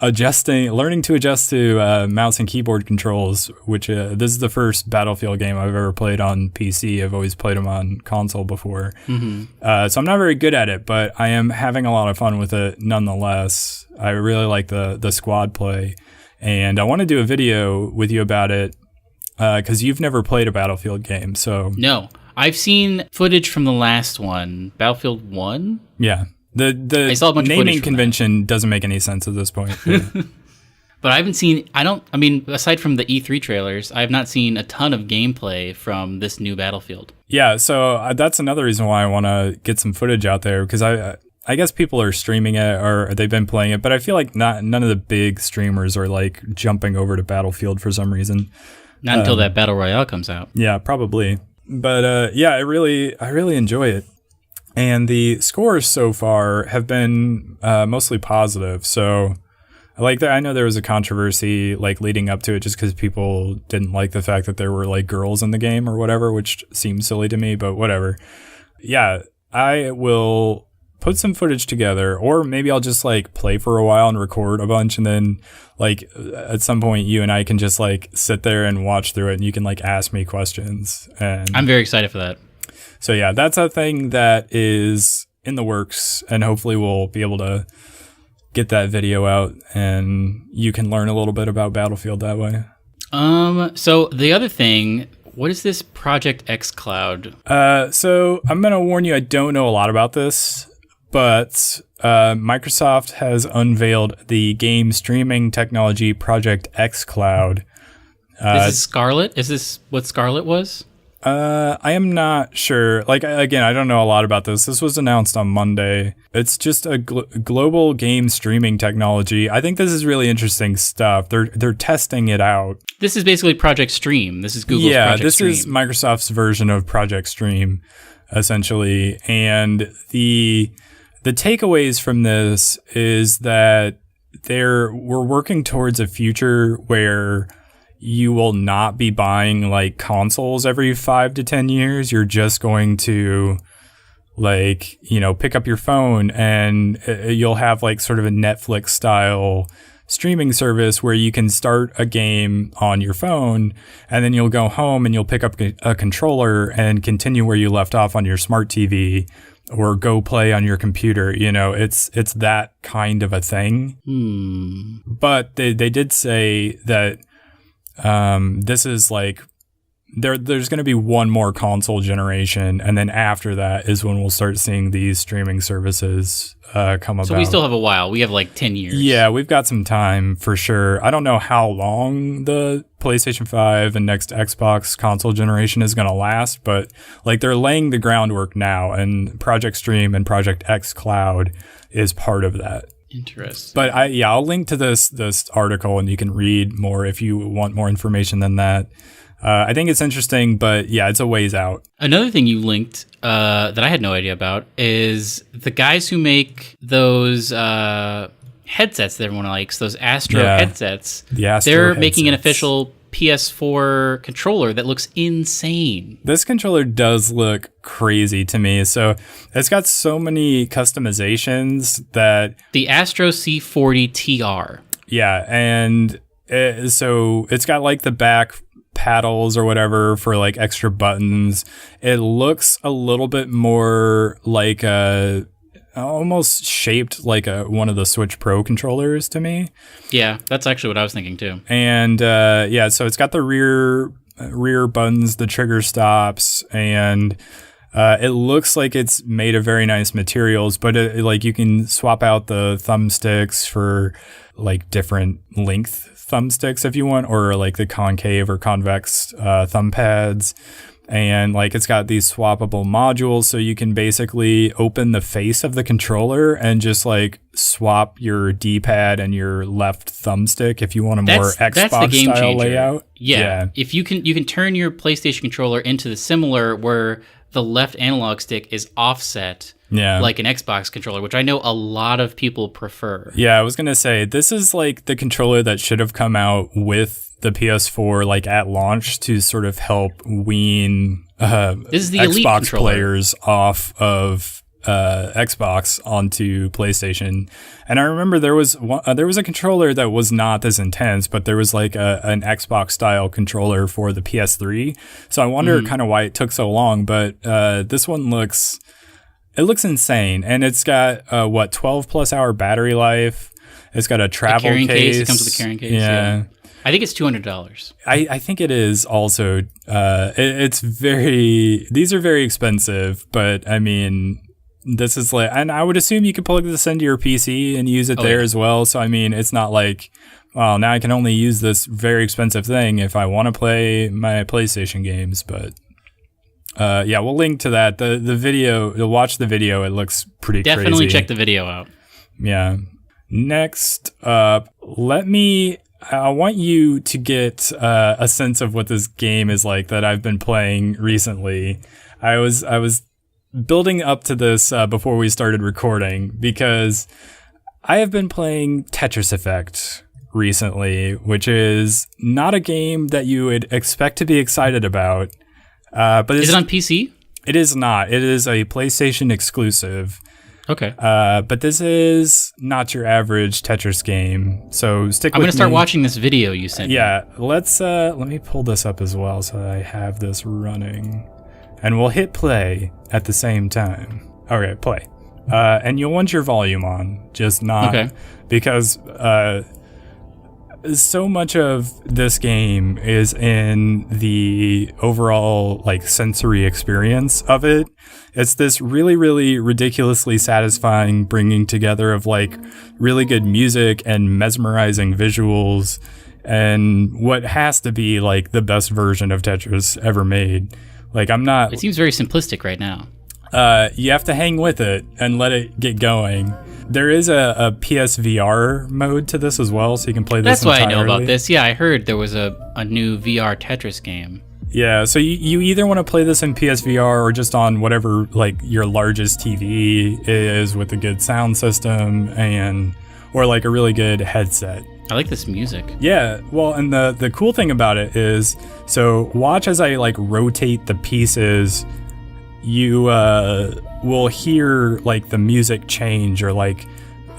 [SPEAKER 1] learning to adjust to mouse and keyboard controls, which this is the first Battlefield game I've ever played on PC. I've always played them on console before. So I'm not very good at it, but I am having a lot of fun with it nonetheless. I really like the squad play, and I want to do a video with you about it because you've never played a Battlefield game. So
[SPEAKER 2] no, I've seen footage from the last one, Battlefield 1.
[SPEAKER 1] Yeah. The naming convention doesn't make any sense at this point.
[SPEAKER 2] But I haven't seen, aside from the E3 trailers, I have not seen a ton of gameplay from this new Battlefield.
[SPEAKER 1] Yeah, so that's another reason why I want to get some footage out there, because I guess people are streaming it or they've been playing it, but I feel like none of the big streamers are like jumping over to Battlefield for some reason.
[SPEAKER 2] Not until that Battle Royale comes out.
[SPEAKER 1] Yeah, probably. But yeah, I really enjoy it. And the scores so far have been mostly positive. So I like that. I know there was a controversy like leading up to it just because people didn't like the fact that there were like girls in the game or whatever, which seems silly to me, but whatever. Yeah, I will put some footage together, or maybe I'll just like play for a while and record a bunch, and then like at some point you and I can just like sit there and watch through it, and you can like ask me questions. And
[SPEAKER 2] I'm very excited for that.
[SPEAKER 1] So yeah, that's a thing that is in the works, and hopefully we'll be able to get that video out and you can learn a little bit about Battlefield that way.
[SPEAKER 2] So the other thing, what is this ProjectXCloud?
[SPEAKER 1] So I'm going to warn you, I don't know a lot about this, but Microsoft has unveiled the game streaming technology ProjectXCloud.
[SPEAKER 2] This is Scarlet? Is this what Scarlet was?
[SPEAKER 1] I am not sure. Like, again, I don't know a lot about this. This was announced on Monday. It's just a global game streaming technology. I think this is really interesting stuff. They're testing it out.
[SPEAKER 2] This is basically Project Stream. This is Google's Project Stream.
[SPEAKER 1] Yeah, this is Microsoft's version of Project Stream, essentially. And the takeaways from this is that we're working towards a future where you will not be buying like consoles every 5 to 10 years. You're just going to like, pick up your phone and you'll have like sort of a Netflix style streaming service where you can start a game on your phone and then you'll go home and you'll pick up a controller and continue where you left off on your smart TV or go play on your computer. It's that kind of a thing. But they did say that this is like there's going to be one more console generation, and then after that is when we'll start seeing these streaming services come about.
[SPEAKER 2] So we still have a while. We have like 10 years.
[SPEAKER 1] Yeah, we've got some time for sure. I don't know how long the PlayStation 5 and next Xbox console generation is going to last, but like they're laying the groundwork now, and Project Stream and ProjectXCloud is part of that.
[SPEAKER 2] Interesting.
[SPEAKER 1] But I'll link to this article and you can read more if you want more information than that. I think it's interesting, but yeah, it's a ways out.
[SPEAKER 2] Another thing you linked that I had no idea about is the guys who make those headsets that everyone likes, those Astro headsets.
[SPEAKER 1] The Astro
[SPEAKER 2] they're
[SPEAKER 1] headsets.
[SPEAKER 2] making an official PS4 controller that looks insane.
[SPEAKER 1] This controller does look crazy to me. So it's got so many customizations that...
[SPEAKER 2] The Astro C40 TR.
[SPEAKER 1] Yeah, and so it's got like the back paddles or whatever for like extra buttons. It looks a little bit more like almost shaped like one of the Switch Pro controllers to me.
[SPEAKER 2] Yeah, that's actually what I was thinking too.
[SPEAKER 1] And so it's got the rear buttons, the trigger stops, and it looks like it's made of very nice materials, but like you can swap out the thumbsticks for like different length thumbsticks if you want, or like the concave or convex thumb pads. And like it's got these swappable modules, so you can basically open the face of the controller and just like swap your D-pad and your left thumbstick if you want a more Xbox style layout.
[SPEAKER 2] Yeah. If you can turn your PlayStation controller into the similar where the left analog stick is offset. Yeah. Like an Xbox controller, which I know a lot of people prefer.
[SPEAKER 1] Yeah, I was going to say, this is like the controller that should have come out with the PS4 like at launch to sort of help wean
[SPEAKER 2] this is the
[SPEAKER 1] Xbox players off of Xbox onto PlayStation. And I remember there was a controller that was not this intense, but there was like an Xbox style controller for the PS3. So I wonder kind of why it took so long, but this one looks insane, and it's got 12 plus hour battery life. It's got a travel case.
[SPEAKER 2] It comes with a carrying case.
[SPEAKER 1] Yeah.
[SPEAKER 2] I think it's $200.
[SPEAKER 1] I think it is also. These are very expensive, but I mean, this is like, and I would assume you could plug this into your PC and use it as well. So I mean, it's not like, well, now I can only use this very expensive thing if I want to play my PlayStation games, but. We'll link to that. The video, you'll watch the video. It looks pretty crazy.
[SPEAKER 2] Definitely check the video out.
[SPEAKER 1] Yeah. Next up, I want you to get a sense of what this game is like that I've been playing recently. I was building up to this before we started recording because I have been playing Tetris Effect recently, which is not a game that you would expect to be excited about. But
[SPEAKER 2] is it on PC?
[SPEAKER 1] It is not. It is a PlayStation exclusive.
[SPEAKER 2] Okay.
[SPEAKER 1] But this is not your average Tetris game. So stick with me.
[SPEAKER 2] I'm going to start watching this video you sent me.
[SPEAKER 1] Yeah. Let me pull this up as well so I have this running. And we'll hit play at the same time. Okay, play. And you'll want your volume on, just not. Okay. Because so much of this game is in the overall like sensory experience of it. It's this really, really ridiculously satisfying bringing together of like really good music and mesmerizing visuals and what has to be like the best version of Tetris ever made. Like I'm not.
[SPEAKER 2] It seems very simplistic right now.
[SPEAKER 1] You have to hang with it and let it get going. There is a PSVR mode to this as well, so you can play this entirely.
[SPEAKER 2] That's why I know about this. Yeah, I heard there was a new VR Tetris game.
[SPEAKER 1] Yeah, so you either want to play this in PSVR or just on whatever like your largest TV is with a good sound system or like a really good headset.
[SPEAKER 2] I like this music.
[SPEAKER 1] Yeah, well, and the cool thing about it is, so watch as I like rotate the pieces, you will hear like the music change, or like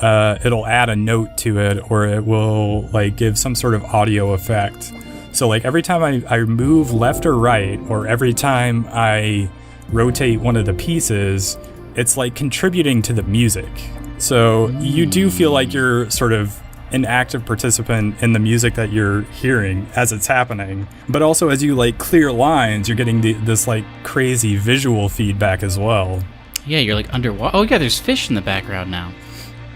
[SPEAKER 1] it'll add a note to it, or it will like give some sort of audio effect. So like every time I move left or right, or every time I rotate one of the pieces, it's like contributing to the music. So you do feel like you're sort of an active participant in the music that you're hearing as it's happening. But also as you like clear lines, you're getting this like crazy visual feedback as well.
[SPEAKER 2] Yeah, you're like underwater. Oh yeah, there's fish in the background now.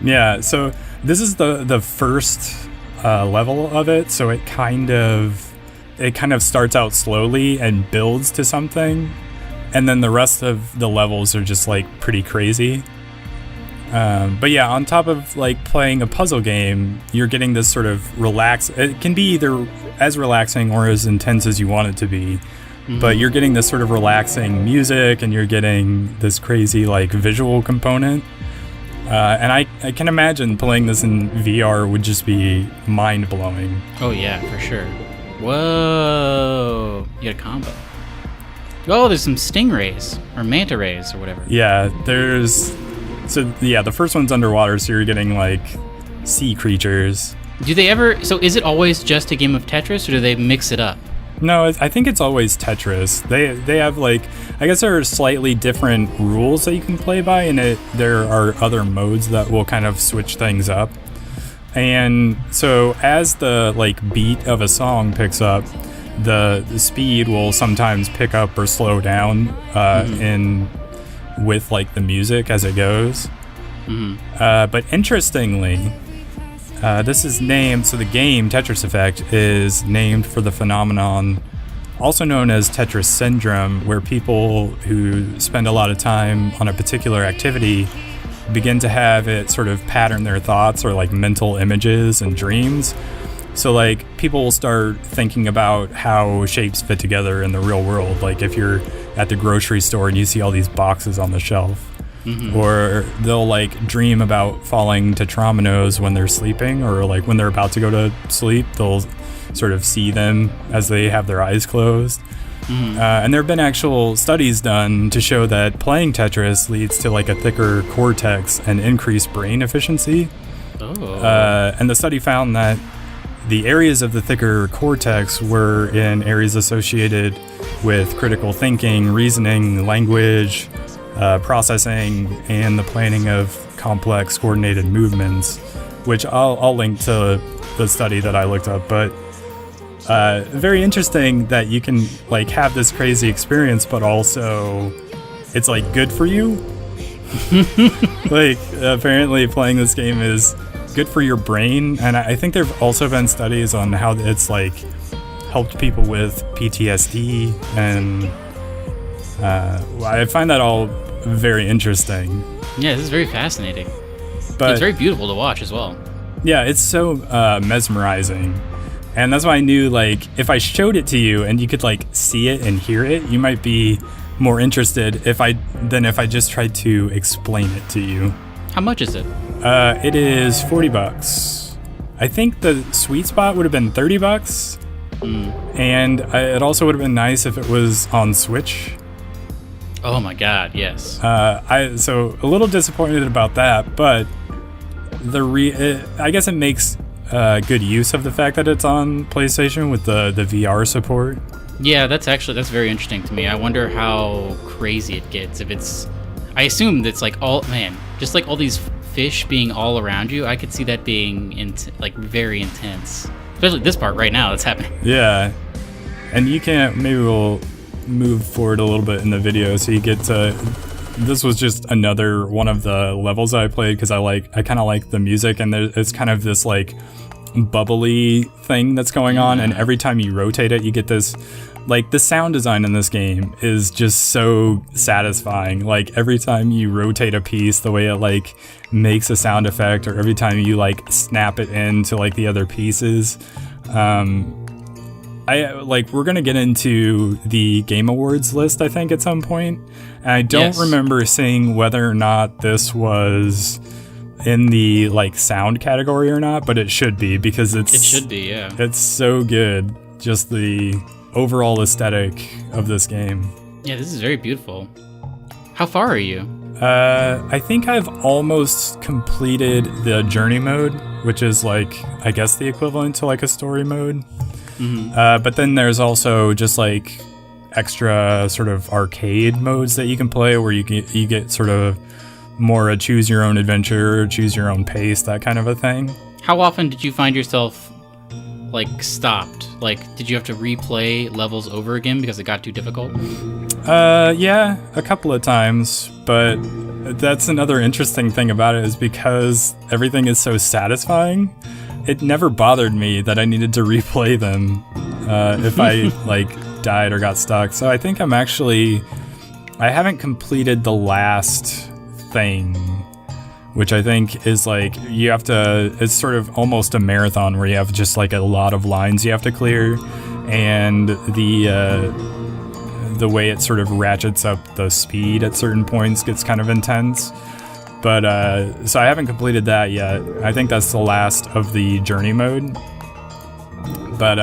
[SPEAKER 1] Yeah, so this is the first level of it. So it kind of starts out slowly and builds to something. And then the rest of the levels are just like pretty crazy. But yeah, on top of like playing a puzzle game, you're getting this sort of it can be either as relaxing or as intense as you want it to be, but you're getting this sort of relaxing music, and you're getting this crazy like visual component. And I can imagine playing this in VR would just be mind-blowing.
[SPEAKER 2] Oh yeah, for sure. Whoa, you got a combo. Oh, there's some stingrays or manta rays or whatever.
[SPEAKER 1] Yeah, So yeah, the first one's underwater, so you're getting like sea creatures.
[SPEAKER 2] Do they ever? So is it always just a game of Tetris, or do they mix it up?
[SPEAKER 1] No, I think it's always Tetris. They have like, I guess there are slightly different rules that you can play by, and there are other modes that will kind of switch things up. And so as the like beat of a song picks up, the speed will sometimes pick up or slow down with like the music as it goes. But interestingly, this is named, so the game Tetris Effect is named for the phenomenon also known as Tetris syndrome, where people who spend a lot of time on a particular activity begin to have it sort of pattern their thoughts, or like mental images and dreams. So like people will start thinking about how shapes fit together in the real world. Like if you're at the grocery store and you see all these boxes on the shelf, or they'll like dream about falling tetrominoes when they're sleeping, or like when they're about to go to sleep, they'll sort of see them as they have their eyes closed. And there have been actual studies done to show that playing Tetris leads to like a thicker cortex and increased brain efficiency. And the study found that the areas of the thicker cortex were in areas associated with critical thinking, reasoning, language, processing, and the planning of complex coordinated movements, which I'll link to the study that I looked up. But very interesting that you can like have this crazy experience, but also it's like good for you. Like apparently playing this game is good for your brain, and I think there've also been studies on how it's like helped people with PTSD, and I find that all very interesting.
[SPEAKER 2] Yeah, this is very fascinating.
[SPEAKER 1] But
[SPEAKER 2] it's very beautiful to watch as well.
[SPEAKER 1] Yeah, it's so mesmerizing, and that's why I knew like if I showed it to you and you could like see it and hear it, you might be more interested than if I just tried to explain it to you.
[SPEAKER 2] How much is it?
[SPEAKER 1] It is $40. I think the sweet spot would have been $30. And it also would have been nice if it was on Switch.
[SPEAKER 2] Oh my god, yes.
[SPEAKER 1] So a little disappointed about that, but I guess it makes good use of the fact that it's on PlayStation with the VR support.
[SPEAKER 2] Yeah, that's very interesting to me. I wonder how crazy it gets. I assume that's like just like all these fish being all around you. I could see that being very intense, especially this part right now that's happening. Yeah,
[SPEAKER 1] and maybe we'll move forward a little bit in the video so you get to. This was just another one of the levels I played because I kind of like the music, and it's kind of this like bubbly thing that's going on, and every time you rotate it, you get this, like, the sound design in this game is just so satisfying. Like, every time you rotate a piece, the way it, like, makes a sound effect, or every time you, like, snap it into, like, the other pieces. We're gonna get into the Game Awards list, I think, at some point. And I don't remember seeing whether or not this was in the, like, sound category or not, but it should be, because it should be, yeah. It's so good, just the overall aesthetic of this game.
[SPEAKER 2] Yeah, this is very beautiful. How far are you?
[SPEAKER 1] I think I've almost completed the journey mode, which is, like, I guess the equivalent to, like, a story mode. Mm-hmm. But then there's also just, like, extra sort of arcade modes that you can play, where you get sort of more a choose your own adventure, choose your own pace, that kind of a thing.
[SPEAKER 2] How often did you find yourself, like, stopped? Like, did you have to replay levels over again because it got too difficult?
[SPEAKER 1] Yeah, a couple of times, but that's another interesting thing about it, is because everything is so satisfying, it never bothered me that I needed to replay them if I, like, died or got stuck. So I think I haven't completed the last thing, which I think is, like, it's sort of almost a marathon where you have just, like, a lot of lines you have to clear, and the way it sort of ratchets up the speed at certain points gets kind of intense. But so I haven't completed that yet. I think that's the last of the journey mode. But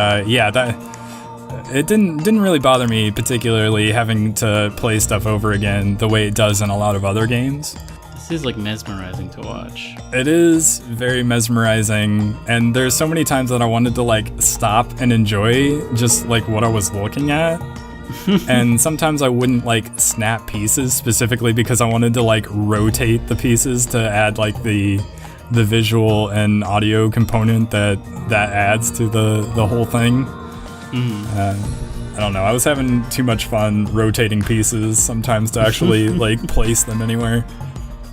[SPEAKER 1] it didn't really bother me particularly having to play stuff over again the way it does in a lot of other games.
[SPEAKER 2] This is, like, mesmerizing to watch.
[SPEAKER 1] It is very mesmerizing, and there's so many times that I wanted to, like, stop and enjoy just, like, what I was looking at. And sometimes I wouldn't, like, snap pieces specifically because I wanted to, like, rotate the pieces to add, like, the visual and audio component that adds to the whole thing. I don't know, I was having too much fun rotating pieces sometimes to actually like place them anywhere.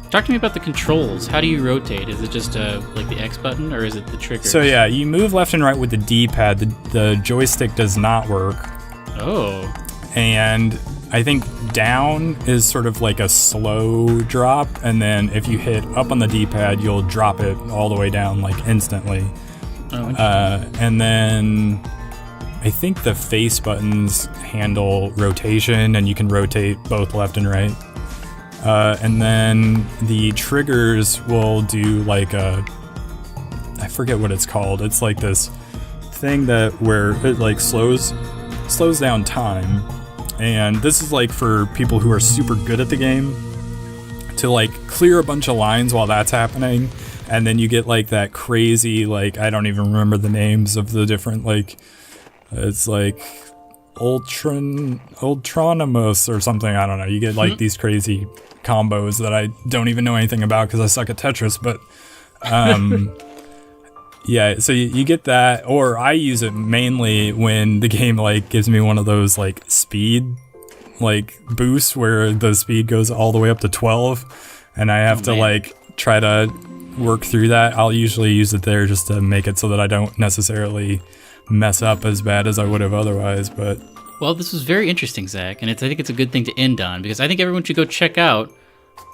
[SPEAKER 2] Talk to me about the controls. How do you rotate? Is it just like the X button, or is it the trigger?
[SPEAKER 1] So yeah, you move left and right with the D-pad. The joystick does not work.
[SPEAKER 2] Oh.
[SPEAKER 1] And I think down is sort of like a slow drop, and then if you hit up on the D-pad, you'll drop it all the way down, like, instantly.
[SPEAKER 2] Oh,
[SPEAKER 1] and then I think the face buttons handle rotation, and you can rotate both left and right. And then the triggers will do like I forget what it's called. It's like this thing where it like slows down time. And this is like for people who are super good at the game to like clear a bunch of lines while that's happening. And then you get like that crazy, like, I don't even remember the names of the different, like, it's like Ultronimous or something. I don't know. You get like these crazy combos that I don't even know anything about because I suck at Tetris. But yeah, so you get that, or I use it mainly when the game like gives me one of those like speed like boosts where the speed goes all the way up to 12, and I have to like try to work through that. I'll usually use it there just to make it so that I don't necessarily mess up as bad as I would have otherwise. But
[SPEAKER 2] well, this was very interesting, Zach, and I think it's a good thing to end on, because I think everyone should go check out.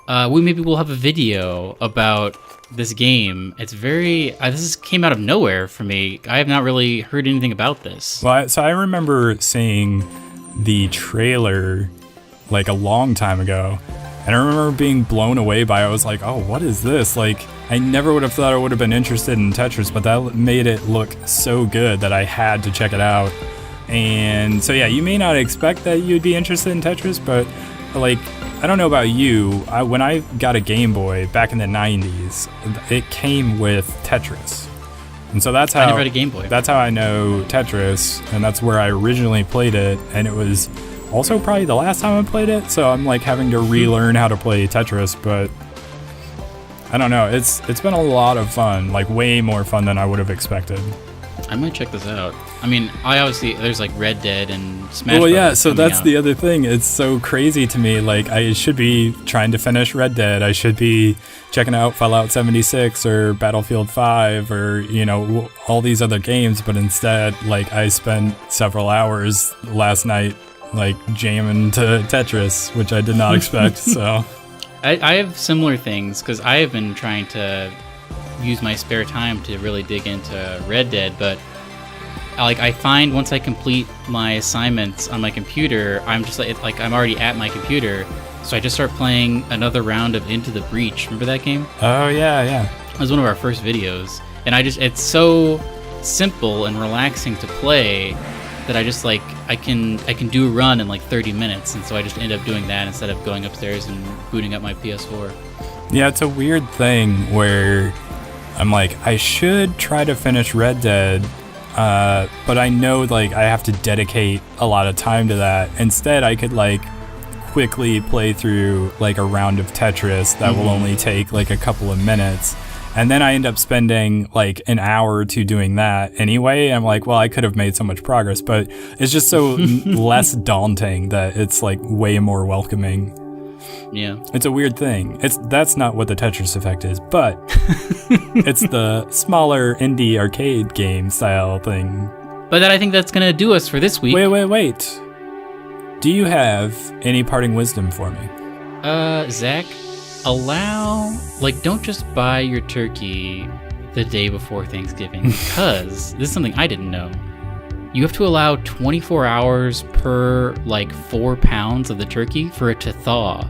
[SPEAKER 2] We'll have a video about this game. It's very this came out of nowhere for me. I have not really heard anything about this.
[SPEAKER 1] Well, so I remember seeing the trailer like a long time ago, and I remember being blown away by it. I was like, oh, what is this? Like, I never would have thought I would have been interested in Tetris, but that made it look so good that I had to check it out. And so yeah, you may not expect that you'd be interested in Tetris, but like, I don't know about you, when I got a Game Boy back in the 90s, it came with Tetris. And so that's how
[SPEAKER 2] I never had a Game Boy.
[SPEAKER 1] That's how I know Tetris, and that's where I originally played it, and it was also probably the last time I played it, so I'm like having to relearn how to play Tetris. But I don't know, it's been a lot of fun, like way more fun than I would have expected.
[SPEAKER 2] I might check this out. I mean, I obviously there's like Red Dead and Smash.
[SPEAKER 1] Well, yeah.
[SPEAKER 2] Brothers
[SPEAKER 1] So
[SPEAKER 2] coming
[SPEAKER 1] that's
[SPEAKER 2] out.
[SPEAKER 1] the other thing. It's so crazy to me. Like, I should be trying to finish Red Dead. I should be checking out Fallout 76 or Battlefield 5 or all these other games. But instead, like, I spent several hours last night like jamming to Tetris, which I did not expect. So
[SPEAKER 2] I have similar things because I have been trying to use my spare time to really dig into Red Dead, but I find once I complete my assignments on my computer, I'm just like I'm already at my computer, so I just start playing another round of Into the Breach. Remember that game?
[SPEAKER 1] oh yeah.
[SPEAKER 2] It was one of our first videos, and it's so simple and relaxing to play that I just like I can do a run in like 30 minutes, and so I just end up doing that instead of going upstairs and booting up my PS4.
[SPEAKER 1] Yeah, it's a weird thing where I'm like, I should try to finish Red Dead, but I know like I have to dedicate a lot of time to that. Instead, I could like quickly play through like a round of Tetris that will only take like a couple of minutes. And then I end up spending like an hour or two doing that anyway. I'm like, well, I could have made so much progress, but it's just so less daunting that it's like way more welcoming.
[SPEAKER 2] Yeah.
[SPEAKER 1] It's a weird thing. That's not what the Tetris Effect is, but it's the smaller indie arcade game style thing.
[SPEAKER 2] But I think that's going to do us for this week.
[SPEAKER 1] Wait. Do you have any parting wisdom for me?
[SPEAKER 2] Zach, don't just buy your turkey the day before Thanksgiving, because this is something I didn't know. You have to allow 24 hours per 4 pounds of the turkey for it to thaw.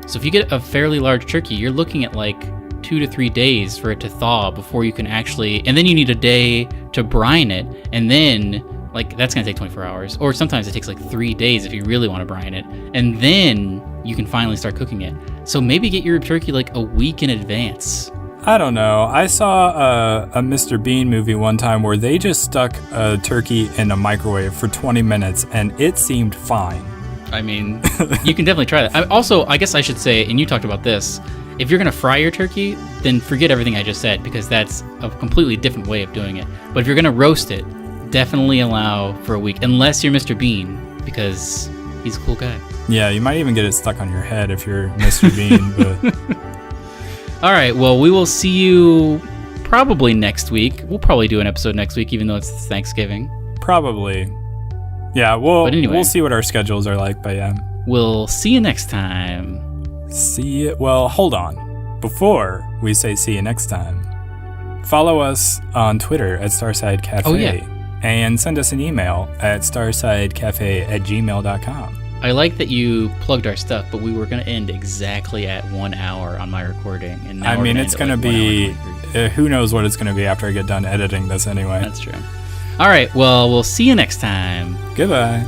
[SPEAKER 2] So if you get a fairly large turkey, you're looking at 2 to 3 days for it to thaw before you can actually, and then you need a day to brine it, and then that's gonna take 24 hours, or sometimes it takes 3 days if you really want to brine it, and then you can finally start cooking it. So maybe get your turkey a week in advance.
[SPEAKER 1] I don't know. I saw a Mr. Bean movie one time where they just stuck a turkey in a microwave for 20 minutes and it seemed fine.
[SPEAKER 2] I mean, you can definitely try that. I guess I should say, and you talked about this, if you're going to fry your turkey, then forget everything I just said, because that's a completely different way of doing it. But if you're going to roast it, definitely allow for a week, unless you're Mr. Bean, because he's a cool guy.
[SPEAKER 1] Yeah, you might even get it stuck on your head if you're Mr. Bean. But
[SPEAKER 2] all right, well, we will see you probably next week. We'll probably do an episode next week, even though it's Thanksgiving.
[SPEAKER 1] Probably. Yeah,
[SPEAKER 2] But anyway,
[SPEAKER 1] we'll see what our schedules are like, but yeah.
[SPEAKER 2] We'll see you next time.
[SPEAKER 1] Well, hold on. Before we say see you next time, follow us on Twitter at Starside Cafe.
[SPEAKER 2] Oh, yeah.
[SPEAKER 1] And send us an email at starsidecafe@gmail.com.
[SPEAKER 2] I like that you plugged our stuff, but we were going to end exactly at 1 hour on my recording. And now
[SPEAKER 1] it's going to be, who knows what it's going to be after I get done editing this anyway.
[SPEAKER 2] That's true. All right, well, we'll see you next time.
[SPEAKER 1] Goodbye.